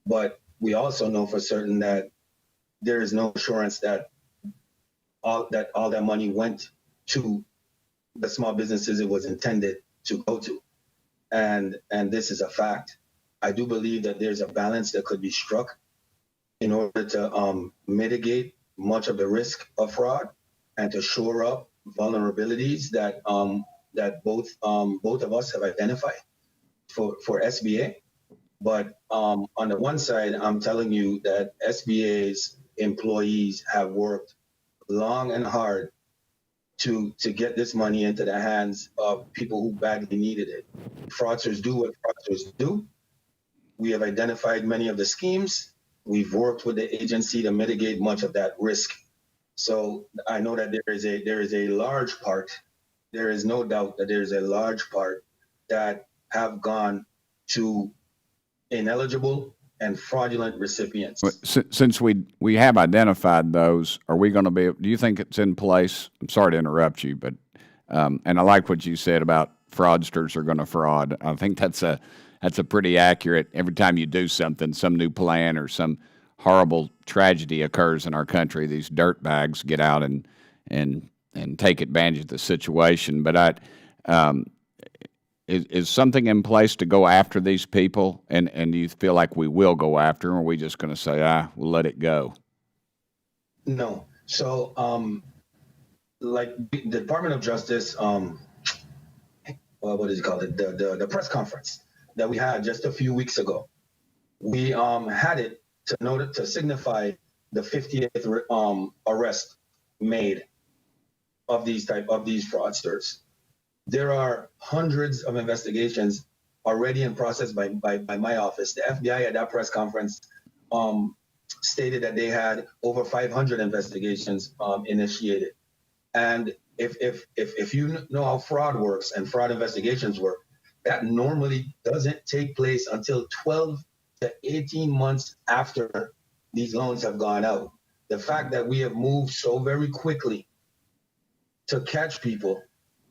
But we also know for certain that there is no assurance that all that money went to the small businesses it was intended to go to, and this is a fact. I do believe that there's a balance that could be struck in order to mitigate much of the risk of fraud and to shore up vulnerabilities that both of us have identified for SBA. But on the one side, I'm telling you that SBA's employees have worked long and hard to get this money into the hands of people who badly needed it. Fraudsters do what fraudsters do. We have identified many of the schemes. We've worked with the agency to mitigate much of that risk. So I know that there is a large part, there is no doubt that there is a large part that have gone to ineligible and fraudulent recipients. Since we have identified those, are we going to be, do you think it's in place? I'm sorry to interrupt you, but, and I like what you said about fraudsters are going to fraud. I think that's a pretty accurate, every time you do something, some new plan or some horrible tragedy occurs in our country, these dirtbags get out and take advantage of the situation. But is something in place to go after these people? And do you feel like we will go after them, or are we just going to say, we'll let it go? No. So, like the Department of Justice what is it called? The press conference that we had just a few weeks ago. We had it to signify the 50th arrest made of these fraudsters. There are hundreds of investigations already in process by my office. The FBI at that press conference stated that they had over 500 investigations initiated. And if you know how fraud works and fraud investigations work, that normally doesn't take place until 12 to 18 months after these loans have gone out. The fact that we have moved so very quickly to catch people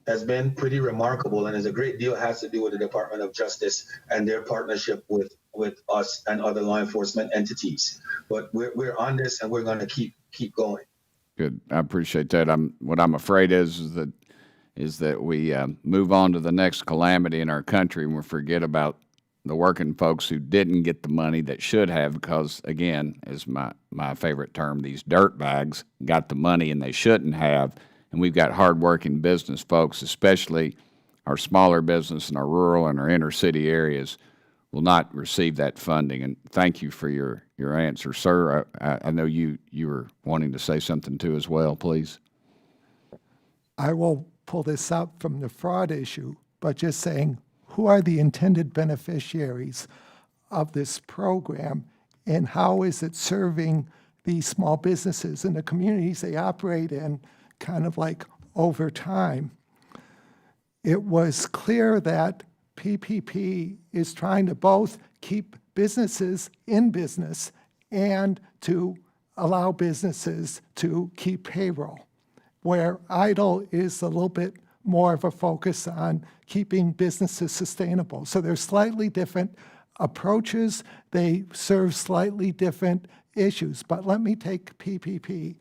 has been pretty remarkable, and as a great deal has to do with the Department of Justice and their partnership with us and other law enforcement entities. But we're on this, and we're going to keep going. Good. I appreciate that. What I'm afraid is that we move on to the next calamity in our country and we forget about the working folks who didn't get the money that should have, because again, is my favorite term, these dirt bags got the money and they shouldn't have. And we've got hardworking business folks, especially our smaller business in our rural and our inner city areas, will not receive that funding. And thank you for your answer, sir. I know you were wanting to say something too as well, please. I will pull this up from the fraud issue, but just saying, who are the intended beneficiaries of this program, and how is it serving these small businesses and the communities they operate in, kind of like over time? It was clear that PPP is trying to both keep businesses in business and to allow businesses to keep payroll, where EIDL is a little bit more of a focus on keeping businesses sustainable. So they're slightly different approaches. They serve slightly different issues. But let me take PPP.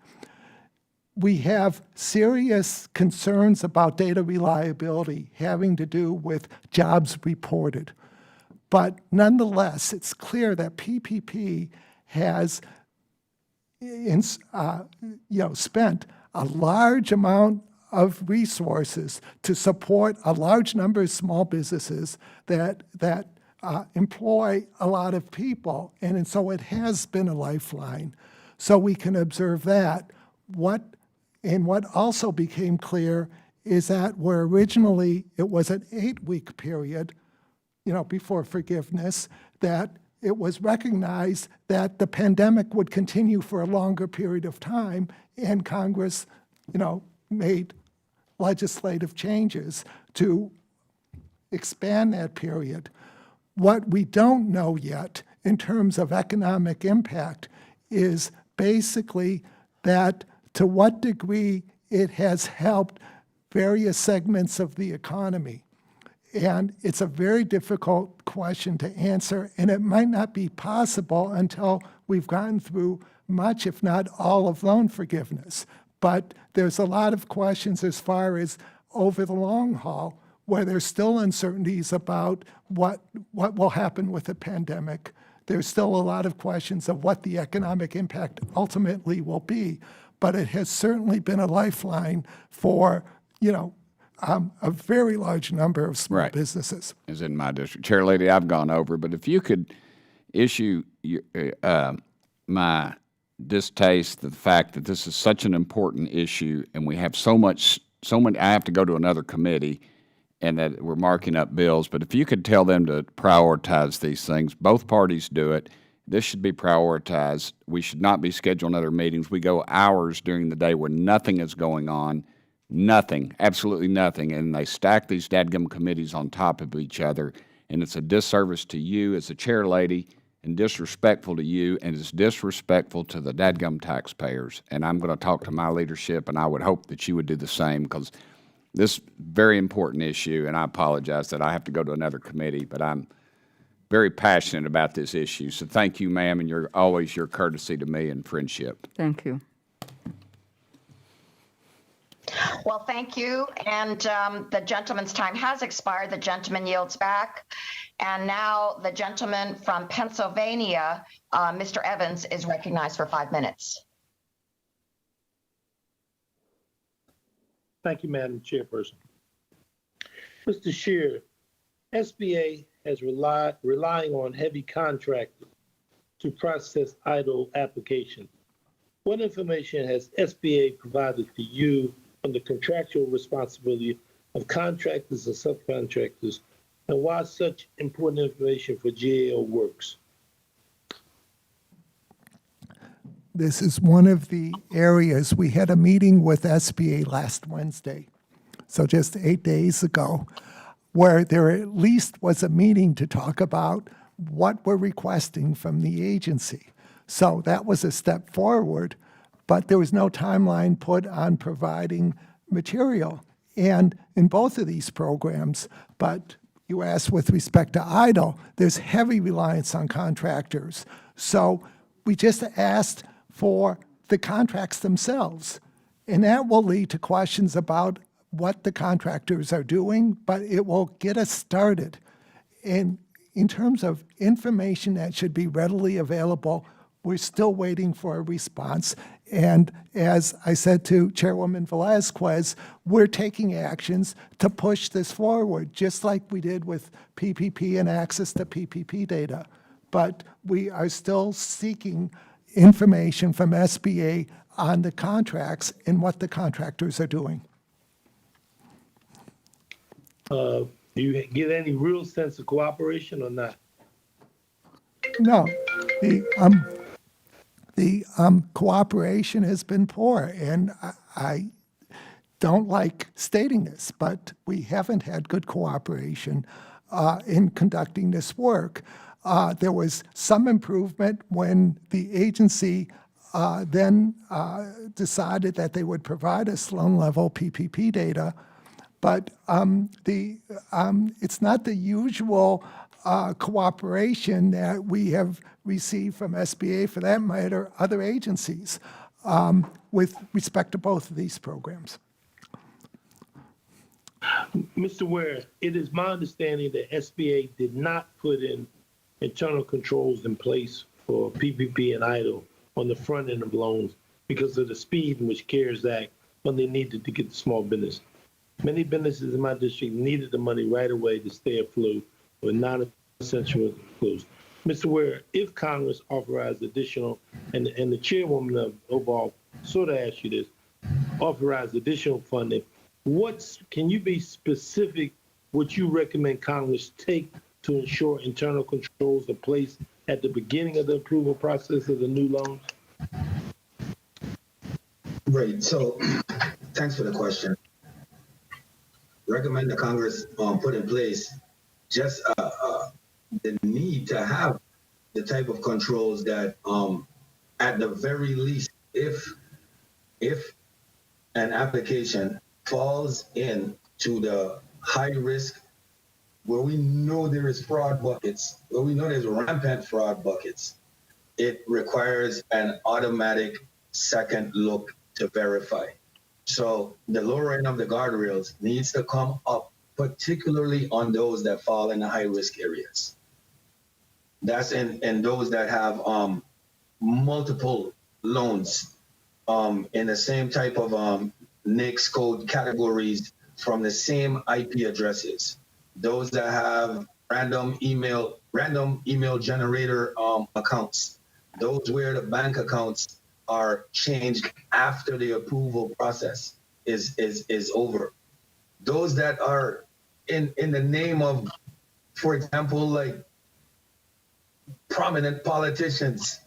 We have serious concerns about data reliability having to do with jobs reported. But nonetheless, it's clear that PPP has spent a large amount of resources to support a large number of small businesses that employ a lot of people. And so it has been a lifeline. So we can observe that. What also became clear is that where originally it was an 8-week period, before forgiveness, that it was recognized that the pandemic would continue for a longer period of time, and Congress, made legislative changes to expand that period. What we don't know yet in terms of economic impact is basically that to what degree it has helped various segments of the economy. And it's a very difficult question to answer, and it might not be possible until we've gotten through much, if not all, of loan forgiveness. But there's a lot of questions as far as over the long haul, where there's still uncertainties about what will happen with the pandemic. There's still a lot of questions of what the economic impact ultimately will be. But it has certainly been a lifeline for, a very large number of small businesses. As in my district. Chair Lady, I've gone over, but if you could issue my distaste the fact that this is such an important issue and we have so many, I have to go to another committee and that we're marking up bills, but if you could tell them to prioritize these things, both parties do it. This should be prioritized. We should not be scheduling other meetings. We go hours during the day where nothing is going on, nothing, absolutely nothing, and they stack these dadgum committees on top of each other, and it's a disservice to you as a chair lady and disrespectful to you, and it's disrespectful to the dadgum taxpayers. And I'm going to talk to my leadership, and I would hope that you would do the same, because this very important issue, and I apologize that I have to go to another committee, but I'm very passionate about this issue. So thank you, ma'am, and you're always your courtesy to me and friendship. Thank you. Well, thank you. And the gentleman's time has expired. The gentleman yields back. And now the gentleman from Pennsylvania, Mr. Evans, is recognized for 5 minutes. Thank you, Madam Chairperson. Mr. Shear, SBA has relying on heavy contractors to process idle applications. What information has SBA provided to you on the contractual responsibility of contractors and subcontractors, and why such important information for GAO works? This is one of the areas. We had a meeting with SBA last Wednesday, so just 8 days ago, where there at least was a meeting to talk about what we're requesting from the agency. So that was a step forward, but there was no timeline put on providing material. And in both of these programs, but you asked with respect to EIDL, there's heavy reliance on contractors. So we just asked for the contracts themselves. And that will lead to questions about what the contractors are doing, but it will get us started. And in terms of information that should be readily available, we're still waiting for a response. And as I said to Chairwoman Velazquez, we're taking actions to push this forward, just like we did with PPP and access to PPP data. But we are still seeking information from SBA on the contracts and what the contractors are doing. Do you get any real sense of cooperation or not? No, the cooperation has been poor, and I don't like stating this, but we haven't had good cooperation in conducting this work. There was some improvement when the agency then decided that they would provide us loan-level PPP data, but it's not the usual cooperation that we have received from SBA, for that matter, other agencies, with respect to both of these programs. Mr. Ware, it is my understanding that SBA did not put in internal controls in place for PPP and EIDL on the front end of loans because of the speed in which CARES Act when they needed to get the small business. Many businesses in my district needed the money right away to stay afloat with non-essential closed. Mr. Ware, if Congress authorized additional, and the chairwoman of overall sort of asked you this, authorized additional funding, can you be specific what you recommend Congress take to ensure internal controls are placed at the beginning of the approval process of the new loans? Right. So thanks for the question. Recommend that Congress put in place just the need to have the type of controls that, at the very least, if an application falls into the high risk, where we know there is fraud buckets, where we know there's rampant fraud buckets, it requires an automatic second look to verify. So the lower end of the guardrails needs to come up, particularly on those that fall in the high risk areas. That's in those that have multiple loans in the same type of NAICS code categories from the same IP addresses. Those that have random email generator accounts. Those where the bank accounts are changed after the approval process is over. Those that are in the name of, for example, like prominent politicians,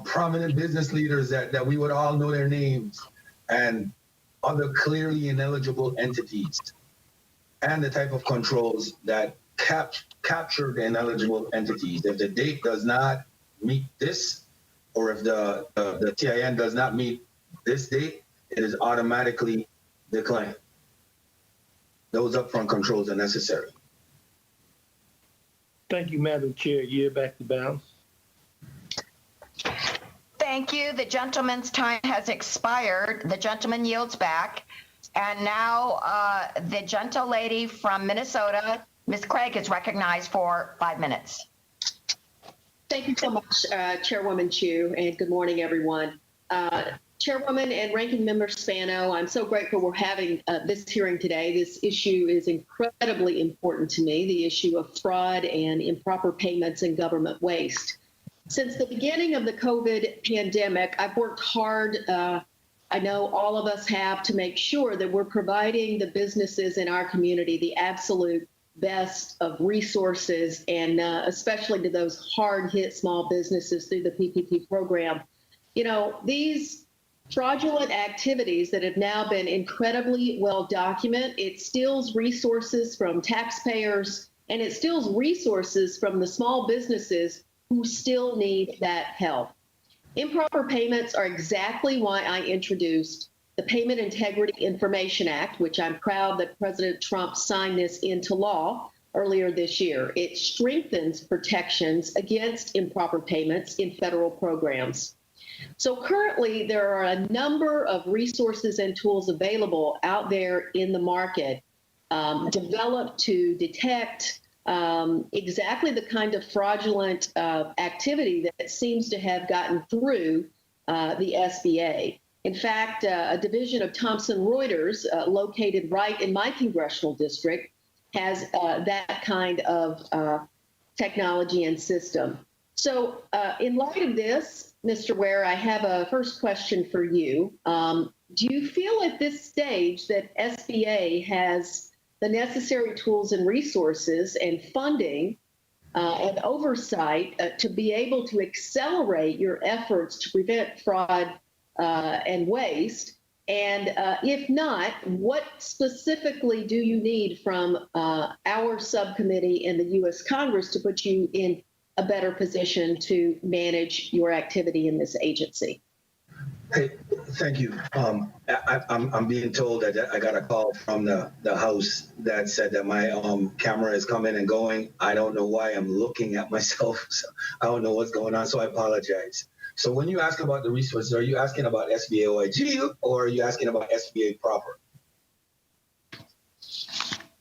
prominent business leaders that we would all know their names, and other clearly ineligible entities, and the type of controls that capture the ineligible entities. If the date does not meet this, or if the TIN does not meet this date, it is automatically declined. Those upfront controls are necessary. Thank you, Madam Chair. You're back to bounds. Thank you. The gentleman's time has expired. The gentleman yields back. And now the gentle lady from Minnesota, Ms. Craig, is recognized for 5 minutes. Thank you so much, Chairwoman Chu, and good morning, everyone. Chairwoman and Ranking Member Spano, I'm so grateful we're having this hearing today. This issue is incredibly important to me, the issue of fraud and improper payments and government waste. Since the beginning of the COVID pandemic, I've worked hard, I know all of us have, to make sure that we're providing the businesses in our community the absolute best of resources, and especially to those hard-hit small businesses through the PPP program. You know, these fraudulent activities that have now been incredibly well documented, it steals resources from taxpayers, and it steals resources from the small businesses who still need that help. Improper payments are exactly why I introduced the Payment Integrity Information Act, which I'm proud that President Trump signed this into law earlier this year. It strengthens protections against improper payments in federal programs. So currently, there are a number of resources and tools available out there in the market, developed to detect exactly the kind of fraudulent activity that seems to have gotten through the SBA. In fact, a division of Thomson Reuters, located right in my congressional district, has that kind of technology and system. So in light of this, Mr. Ware, I have a first question for you. Do you feel at this stage that SBA has the necessary tools and resources and funding and oversight to be able to accelerate your efforts to prevent fraud and waste? And if not, what specifically do you need from our subcommittee in the U.S. Congress to put you in a better position to manage your activity in this agency? Hey, thank you. I'm being told that I got a call from the House that said that my camera is coming and going. I don't know why I'm looking at myself. So I don't know what's going on, so I apologize. So when you ask about the resources, are you asking about SBA OIG or are you asking about SBA proper?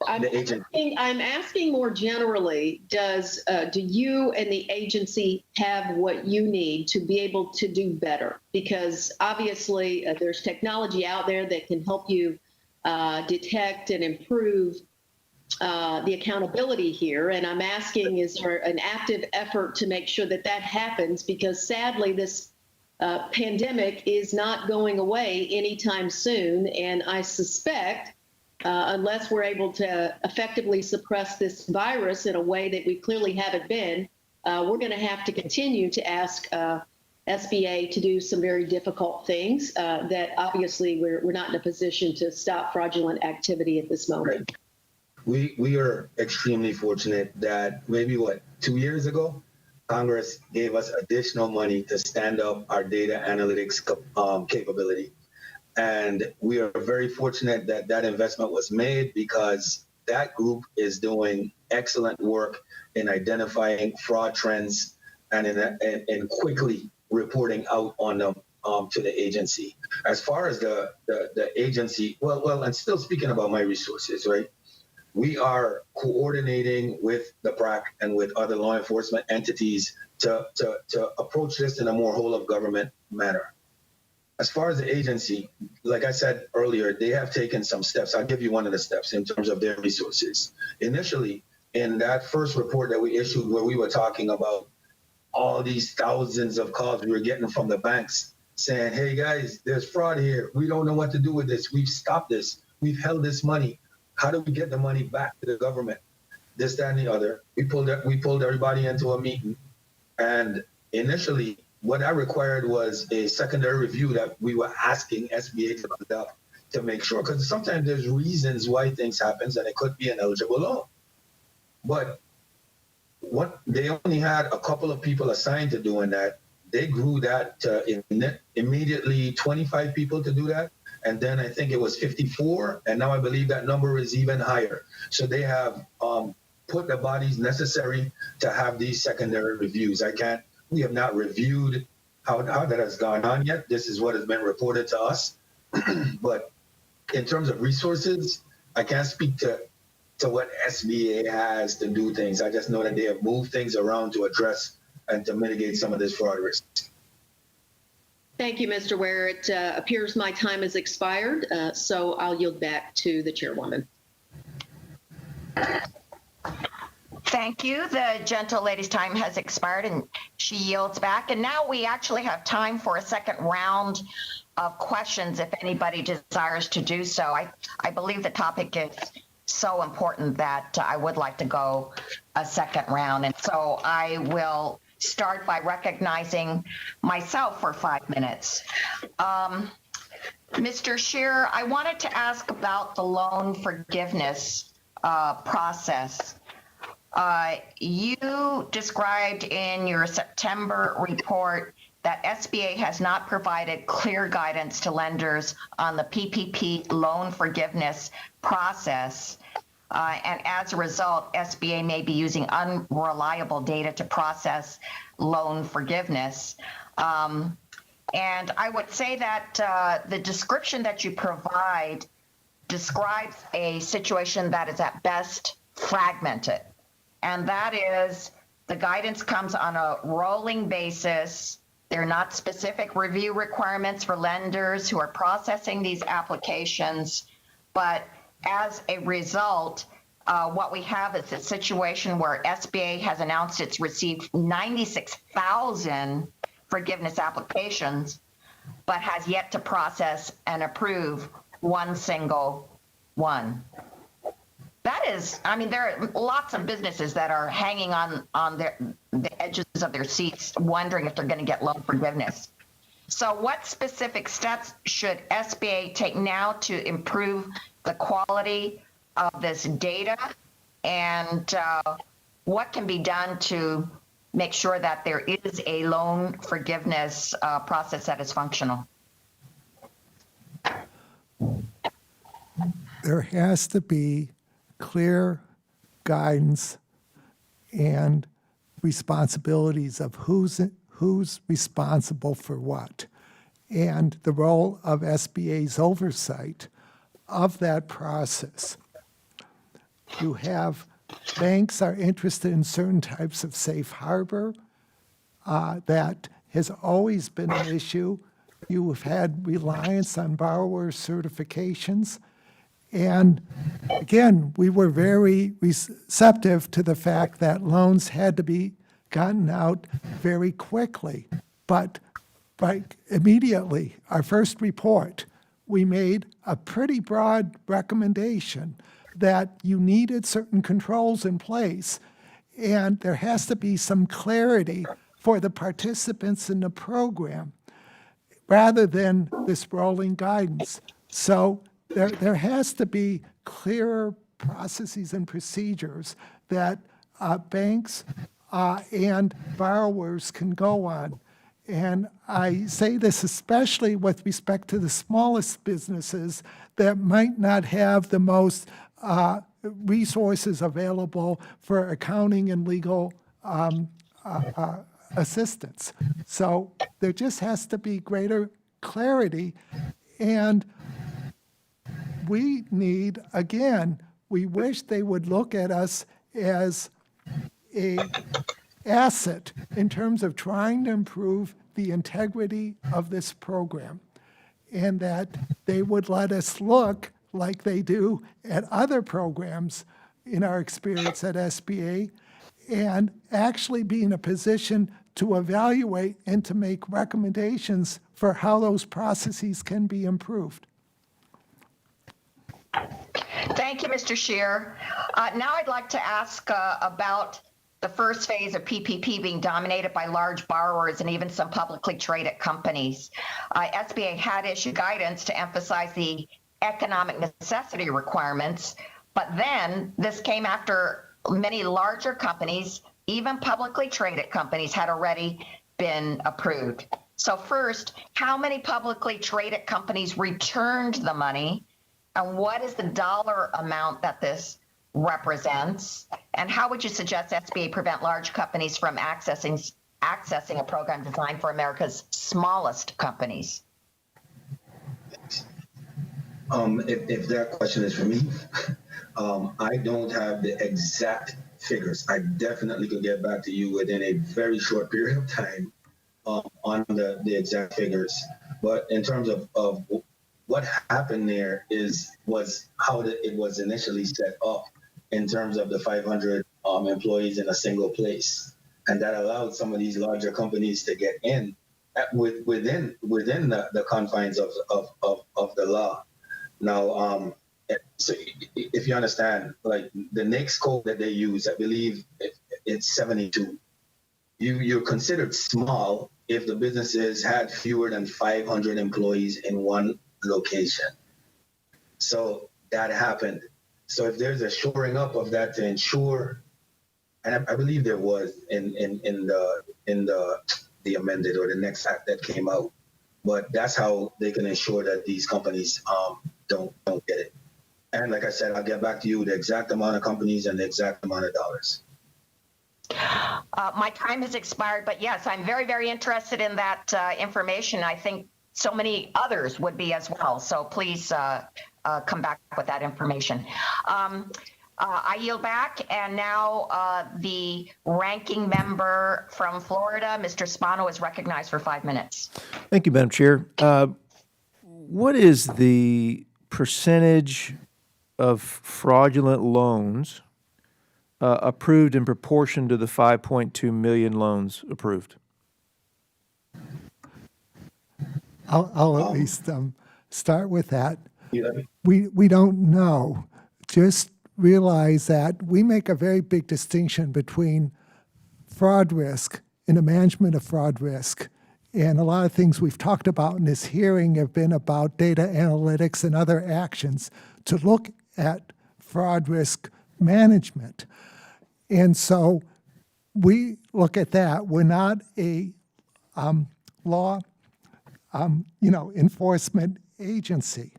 I'm asking more generally, do you and the agency have what you need to be able to do better? Because obviously there's technology out there that can help you detect and improve the accountability here. And I'm asking, is there an active effort to make sure that that happens? Because sadly, this pandemic is not going away anytime soon. And I suspect unless we're able to effectively suppress this virus in a way that we clearly haven't been, we're going to have to continue to ask SBA to do some very difficult things that obviously we're not in a position to stop fraudulent activity at this moment. We are extremely fortunate that maybe 2 years ago, Congress gave us additional money to stand up our data analytics capability. And we are very fortunate that that investment was made, because that group is doing excellent work in identifying fraud trends and in quickly reporting out on them to the agency. As far as the agency, well, and still speaking about my resources, right? We are coordinating with the PRAC and with other law enforcement entities to approach this in a more whole of government manner. As far as the agency, like I said earlier, they have taken some steps. I'll give you one of the steps in terms of their resources. Initially, in that first report that we issued, where we were talking about all these thousands of calls we were getting from the banks saying, hey guys, there's fraud here. We don't know what to do with this. We've stopped this. We've held this money. How do we get the money back to the government? This, that, and the other. We pulled everybody into a meeting. And initially, what I required was a secondary review that we were asking SBA to conduct to make sure, because sometimes there's reasons why things happen, and it could be an eligible loan. But they only had a couple of people assigned to doing that. They grew that to immediately 25 people to do that. And then I think it was 54. And now I believe that number is even higher. So they have put the bodies necessary to have these secondary reviews. We have not reviewed how that has gone on yet. This is what has been reported to us. But in terms of resources, I can't speak to what SBA has to do things. I just know that they have moved things around to address and to mitigate some of this fraud risk. Thank you, Mr. Ware. It appears my time has expired, so I'll yield back to the chairwoman. Thank you. The gentle lady's time has expired and she yields back. And now we actually have time for a second round of questions if anybody desires to do so. I believe the topic is so important that I would like to go a second round. And so I will start by recognizing myself for 5 minutes. Mr. Scheer, I wanted to ask about the loan forgiveness process. You described in your September report that SBA has not provided clear guidance to lenders on the PPP loan forgiveness process. And as a result, SBA may be using unreliable data to process loan forgiveness. And I would say that the description that you provide describes a situation that is at best fragmented. And that is the guidance comes on a rolling basis. There are not specific review requirements for lenders who are processing these applications. But as a result, what we have is a situation where SBA has announced it's received 96,000 forgiveness applications, but has yet to process and approve one single one. That is, I mean, there are lots of businesses that are hanging on the edges of their seats, wondering if they're going to get loan forgiveness. So what specific steps should SBA take now to improve the quality of this data? And what can be done to make sure that there is a loan forgiveness process that is functional? There has to be clear guidance and responsibilities of who's responsible for what, and the role of SBA's oversight of that process. You have banks are interested in certain types of safe harbor. That has always been an issue. You have had reliance on borrower certifications. And again, we were very receptive to the fact that loans had to be gotten out very quickly. But immediately, our first report, we made a pretty broad recommendation that you needed certain controls in place, and there has to be some clarity for the participants in the program rather than this rolling guidance. So there has to be clearer processes and procedures that banks and borrowers can go on. And I say this especially with respect to the smallest businesses that might not have the most resources available for accounting and legal assistance. So there just has to be greater clarity. And we need, again, we wish they would look at us as a asset in terms of trying to improve the integrity of this program, and that they would let us look like they do at other programs in our experience at SBA, and actually be in a position to evaluate and to make recommendations for how those processes can be improved. Thank you, Mr. Scheer. Now I'd like to ask about the first phase of PPP being dominated by large borrowers and even some publicly traded companies. SBA had issued guidance to emphasize the economic necessity requirements, but then this came after many larger companies, even publicly traded companies, had already been approved. So first, how many publicly traded companies returned the money? And what is the dollar amount that this represents? And how would you suggest SBA prevent large companies from accessing a program designed for America's smallest companies? If that question is for me, I don't have the exact figures. I definitely can get back to you within a very short period of time on the exact figures, but in terms of what happened there was how it was initially set up in terms of the 500 employees in a single place, and that allowed some of these larger companies to get in within the confines of the law. Now, so if you understand, like the next code that they use, I believe it's 72. You're considered small if the businesses had fewer than 500 employees in one location. So that happened. So if there's a shoring up of that to ensure, and I believe there was in the amended or the next act that came out, but that's how they can ensure that these companies don't get it. And like I said, I'll get back to you the exact amount of companies and the exact amount of dollars. My time has expired, but yes, I'm very, very interested in that information. I think so many others would be as well. So please come back with that information. I yield back, and now the ranking member from Florida, Mr. Spano, is recognized for 5 minutes. Thank you, Madam Chair. What is the percentage of fraudulent loans approved in proportion to the 5.2 million loans approved? I'll at least start with that. Yeah. We don't know. Just realize that we make a very big distinction between fraud risk and the management of fraud risk. And a lot of things we've talked about in this hearing have been about data analytics and other actions to look at fraud risk management. And so we look at that. We're not a law enforcement agency.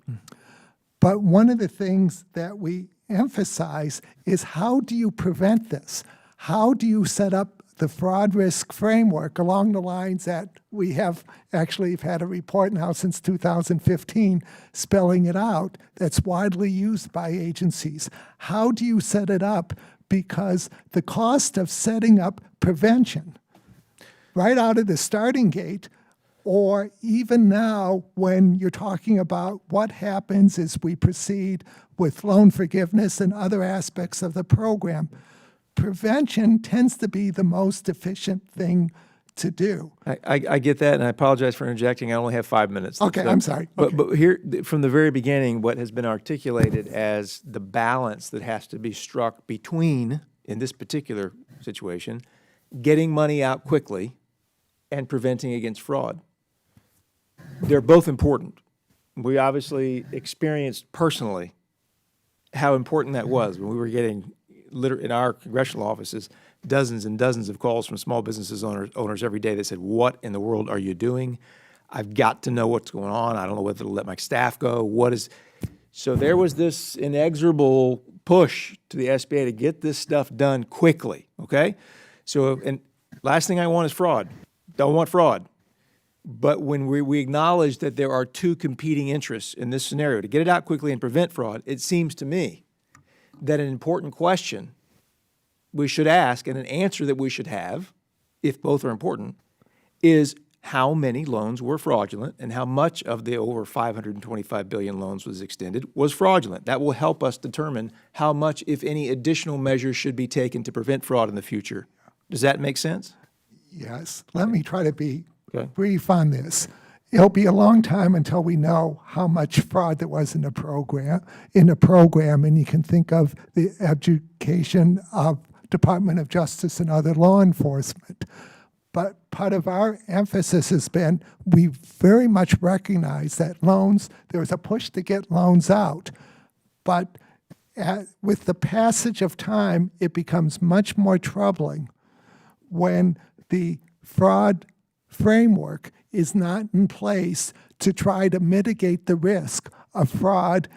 But one of the things that we emphasize is, how do you prevent this? How do you set up the fraud risk framework along the lines that we have actually had a report now since 2015 spelling it out that's widely used by agencies? How do you set it up? Because the cost of setting up prevention right out of the starting gate, or even now when you're talking about what happens as we proceed with loan forgiveness and other aspects of the program, prevention tends to be the most efficient thing to do. I get that, and I apologize for interjecting. I only have 5 minutes. Okay, I'm sorry. Okay. But here, from the very beginning, what has been articulated as the balance that has to be struck between, in this particular situation, getting money out quickly and preventing against fraud. They're both important. We obviously experienced personally how important that was when we were getting, in our congressional offices, dozens and dozens of calls from small businesses owners every day that said, "What in the world are you doing? I've got to know what's going on. I don't know whether to let my staff go. So there was this inexorable push to the SBA to get this stuff done quickly, okay? So, and last thing I want is fraud. Don't want fraud. But when we acknowledge that there are two competing interests in this scenario, to get it out quickly and prevent fraud, it seems to me that an important question we should ask, and an answer that we should have, if both are important, is how many loans were fraudulent and how much of the over 525 billion loans was extended was fraudulent. That will help us determine how much, if any, additional measures should be taken to prevent fraud in the future. Does that make sense? Yes. Let me try to be Okay. brief on this. It'll be a long time until we know how much fraud there was in the program, and you can think of the education of Department of Justice and other law enforcement. But part of our emphasis has been, we very much recognize that loans, there was a push to get loans out, but with the passage of time, it becomes much more troubling when the fraud framework is not in place to try to mitigate the risk of fraud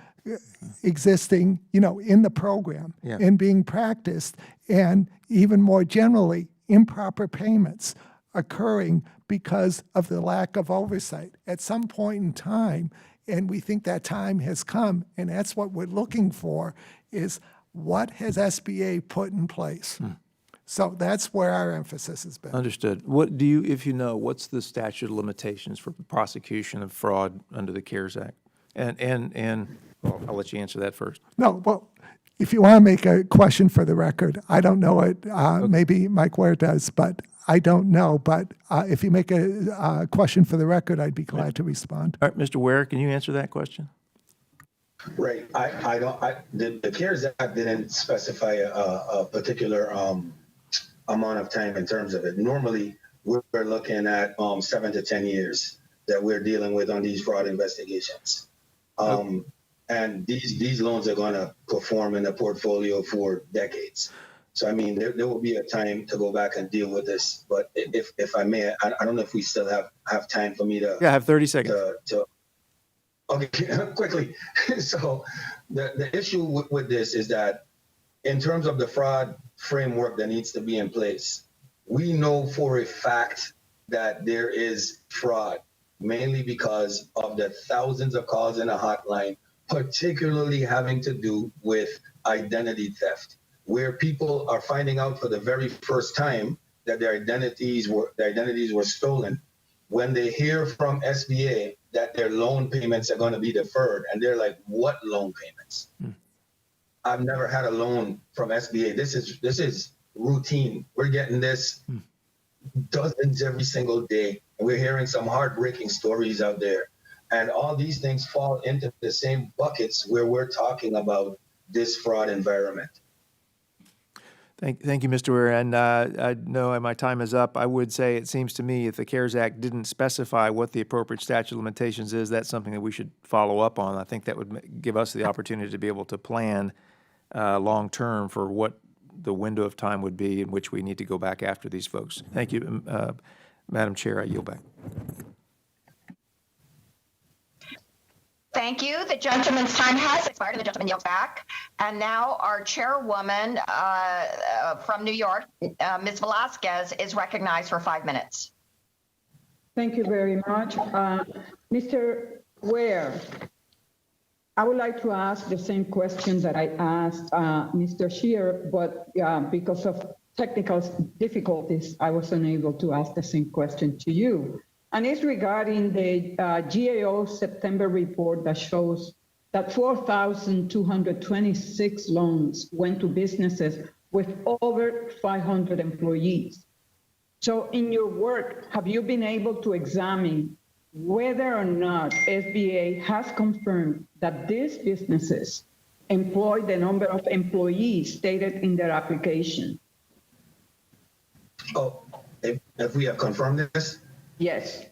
existing, in the program and being practiced, and even more generally, improper payments occurring because of the lack of oversight at some point in time. And we think that time has come, and that's what we're looking for, is what has SBA put in place So that's where our emphasis has been. Understood. What do you, if you know, what's the statute of limitations for prosecution of fraud under the CARES Act? And well, I'll let you answer that first. No, well, if you want to make a question for the record, I don't know it. Maybe Mike Ware does, but I don't know. But if you make a question for the record, I'd be glad to respond. All right, Mr. Ware, can you answer that question? Right. The CARES Act didn't specify a particular amount of time in terms of it. Normally, we're looking at 7 to 10 years that we're dealing with on these fraud investigations. And these loans are going to perform in the portfolio for decades. So, I mean, there will be a time to go back and deal with this. But if I may, I don't know if we still have time for me to. Yeah, I have 30 seconds. Okay, quickly. So the issue with this is that in terms of the fraud framework that needs to be in place, we know for a fact that there is fraud, mainly because of the thousands of calls in a hotline, particularly having to do with identity theft, where people are finding out for the very first time that their identities were stolen when they hear from SBA that their loan payments are going to be deferred, and they're like, "What loan payments? I've never had a loan from SBA. This is routine. We're getting this dozens every single day, and we're hearing some heartbreaking stories out there." And all these things fall into the same buckets where we're talking about this fraud environment. Thank you, Mr. Ware. And I know my time is up. I would say it seems to me if the CARES Act didn't specify what the appropriate statute of limitations is, that's something that we should follow up on. I think that would give us the opportunity to be able to plan long-term for what the window of time would be in which we need to go back after these folks. Thank you, Madam Chair. I yield back. Thank you. The gentleman's time has expired, and the gentleman yields back. And now our chairwoman from New York, Ms. Velasquez, is recognized for 5 minutes. Thank you very much. Mr. Ware, I would like to ask the same question that I asked Mr. Scheer, but because of technical difficulties, I was unable to ask the same question to you. And it's regarding the GAO September report that shows that 4,226 loans went to businesses with over 500 employees. So in your work, have you been able to examine whether or not SBA has confirmed that these businesses employ the number of employees stated in their application? Oh, if we have confirmed this? Yes.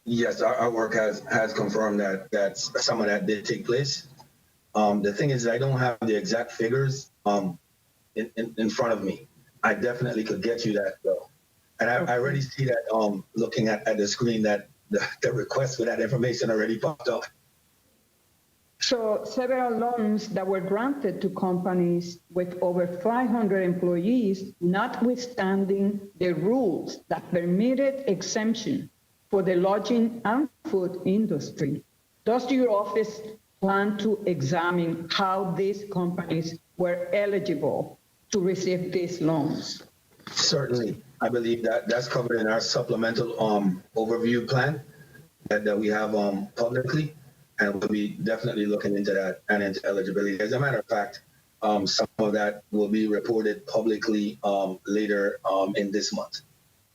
Yes, our work has confirmed that some of that did take place. The thing is, I don't have the exact figures in front of me. I definitely could get you that though, and I already see that looking at the screen that the request for that information already popped up. So several loans that were granted to companies with over 500 employees, notwithstanding the rules that permitted exemption for the lodging and food industry. Does your office plan to examine how these companies were eligible to receive these loans? Certainly. I believe that that's covered in our supplemental overview plan that we have publicly. And we'll be definitely looking into that and into eligibility. As a matter of fact, some of that will be reported publicly later in this month.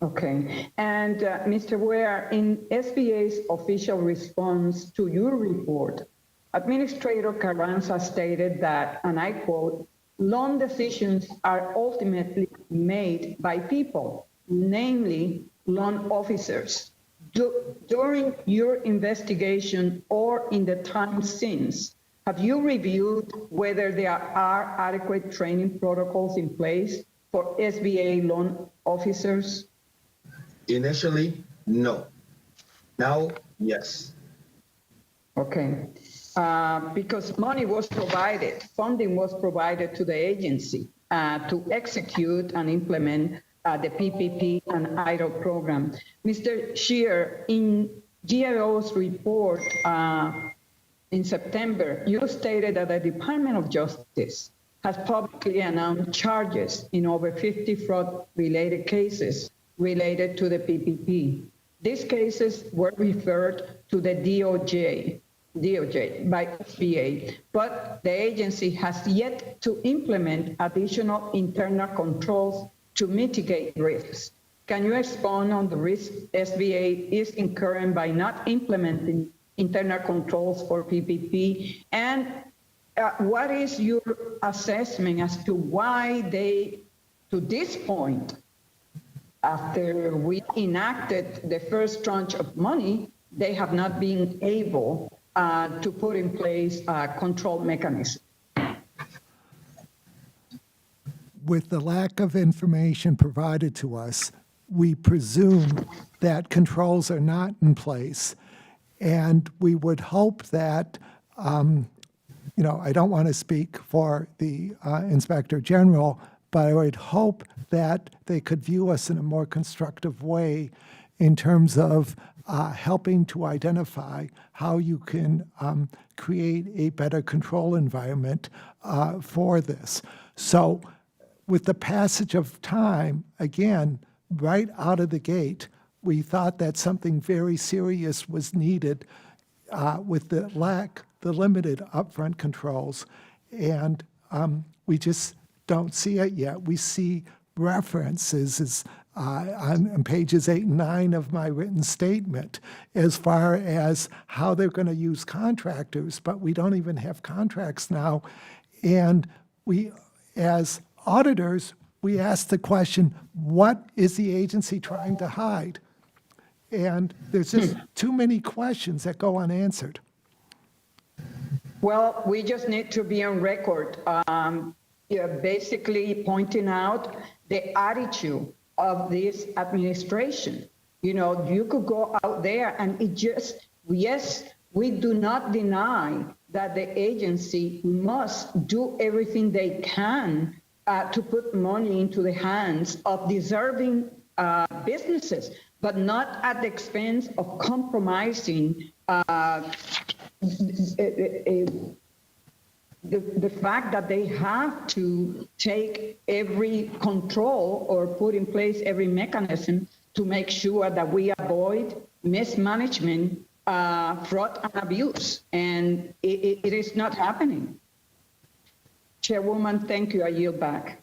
Okay. And Mr. Ware, in SBA's official response to your report, Administrator Carranza stated that, and I quote, "Loan decisions are ultimately made by people, namely loan officers. During your investigation or in the time since, have you reviewed whether there are adequate training protocols in place for SBA loan officers?" Initially, no. Now, yes. Okay. Because money was provided, funding was provided to the agency to execute and implement the PPP and EIDL program. Mr. Scheer, in GAO's report in September, you stated that the Department of Justice has publicly announced charges in over 50 fraud-related cases related to the PPP. These cases were referred to the DOJ by SBA, but the agency has yet to implement additional internal controls to mitigate risks. Can you expound on the risk SBA is incurring by not implementing internal controls for PPP? And what is your assessment as to why they, to this point, after we enacted the first tranche of money, they have not been able to put in place a control mechanism? With the lack of information provided to us, we presume that controls are not in place. And we would hope that, I don't want to speak for the Inspector General, but I would hope that they could view us in a more constructive way in terms of helping to identify how you can create a better control environment for this. So with the passage of time, again, right out of the gate, we thought that something very serious was needed with the limited upfront controls, and we just don't see it yet. We see references on pages 8 and 9 of my written statement as far as how they're going to use contractors, but we don't even have contracts now. And we, as auditors, we ask the question, what is the agency trying to hide? And there's just too many questions that go unanswered. Well, we just need to be on record, basically pointing out the attitude of this administration. You could go out there and yes, we do not deny that the agency must do everything they can to put money into the hands of deserving businesses, but not at the expense of compromising the fact that they have to take every control or put in place every mechanism to make sure that we avoid mismanagement, fraud, and abuse. And it is not happening. Chairwoman, thank you. I yield back.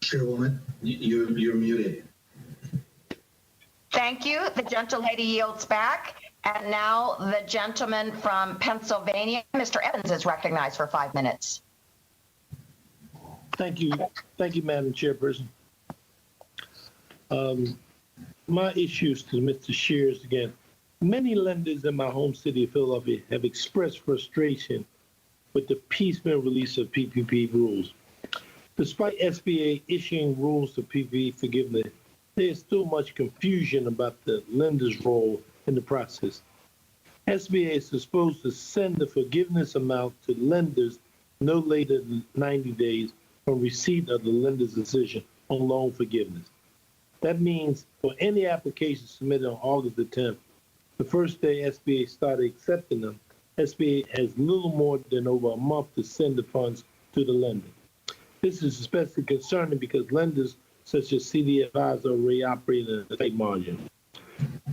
Chairwoman, you're muted. Thank you. The gentlelady yields back. And now the gentleman from Pennsylvania, Mr. Evans, is recognized for 5 minutes. Thank you. Thank you, Madam Chairperson. My issues to Mr. Shears again. Many lenders in my home city of Philadelphia have expressed frustration with the piecemeal release of PPP rules. Despite SBA issuing rules of PPP forgiveness, there is still much confusion about the lender's role in the process. SBA is supposed to send the forgiveness amount to lenders no later than 90 days from receipt of the lender's decision on loan forgiveness. That means for any application submitted on August the 10th, the first day SBA started accepting them, SBA has little more than over a month to send the funds to the lender. This is especially concerning because lenders such as CDFIs are already operating at a tight margin.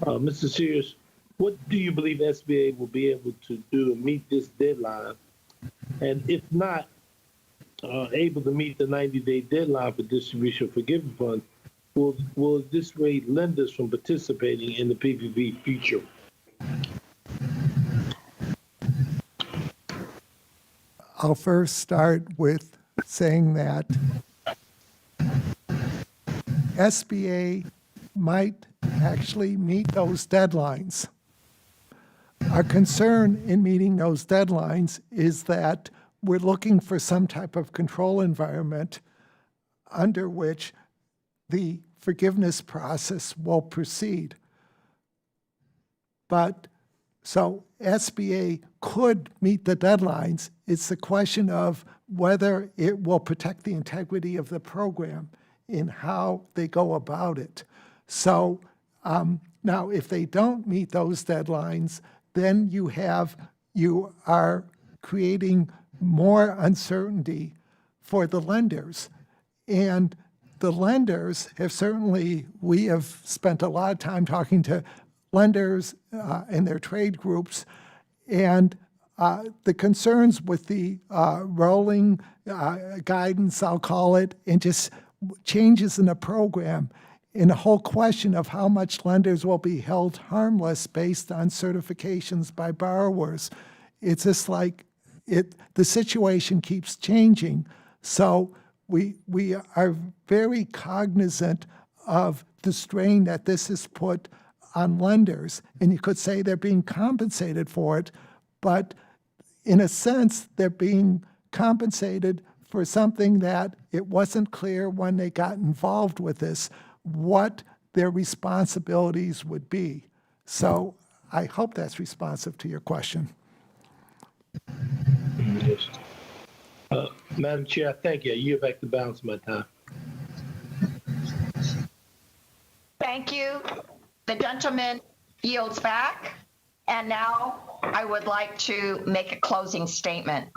Mr. Sears, what do you believe SBA will be able to do to meet this deadline? And if not able to meet the 90-day deadline for distribution of forgiven funds, will this dissuade lenders from participating in the PPP future? I'll first start with saying that SBA might actually meet those deadlines. Our concern in meeting those deadlines is that we're looking for some type of control environment under which the forgiveness process will proceed. But so SBA could meet the deadlines. It's a question of whether it will protect the integrity of the program in how they go about it. So Now, if they don't meet those deadlines, then you are creating more uncertainty for the lenders. And the lenders have certainly, we have spent a lot of time talking to lenders and their trade groups, and the concerns with the rolling guidance, I'll call it, and just changes in the program, and the whole question of how much lenders will be held harmless based on certifications by borrowers. It's just like the situation keeps changing. So we are very cognizant of the strain that this has put on lenders. And you could say they're being compensated for it, but in a sense, they're being compensated for something that it wasn't clear when they got involved with this, what their responsibilities would be. So I hope that's responsive to your question. Yes. Madam Chair, thank you. I yield back the balance of my time. Thank you. The gentleman yields back. And now I would like to make a closing statement.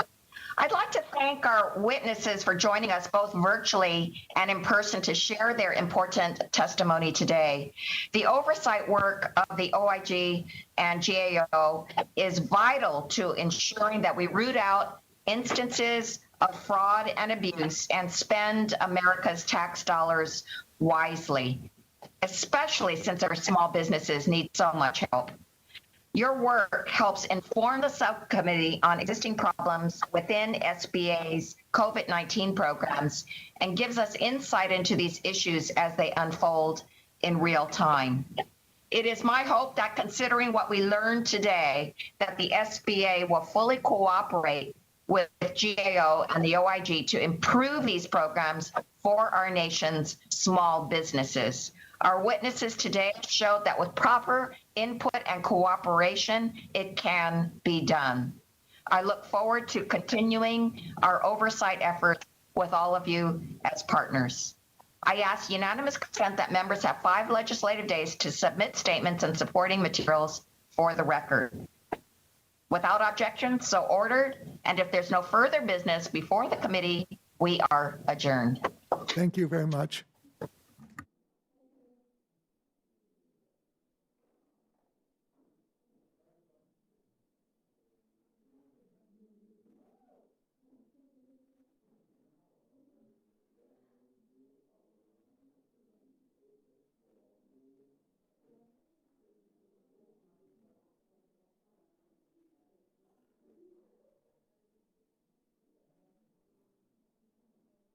I'd like to thank our witnesses for joining us both virtually and in person to share their important testimony today. The oversight work of the OIG and GAO is vital to ensuring that we root out instances of fraud and abuse and spend America's tax dollars wisely, especially since our small businesses need so much help. Your work helps inform the subcommittee on existing problems within SBA's COVID-19 programs and gives us insight into these issues as they unfold in real time. It is my hope that considering what we learned today, that the SBA will fully cooperate with GAO and the OIG to improve these programs for our nation's small businesses. Our witnesses today showed that with proper input and cooperation, it can be done. I look forward to continuing our oversight efforts with all of you as partners. I ask unanimous consent that members have 5 legislative days to submit statements and supporting materials for the record. Without objection, so ordered. And if there's no further business before the committee, we are adjourned. Thank you very much.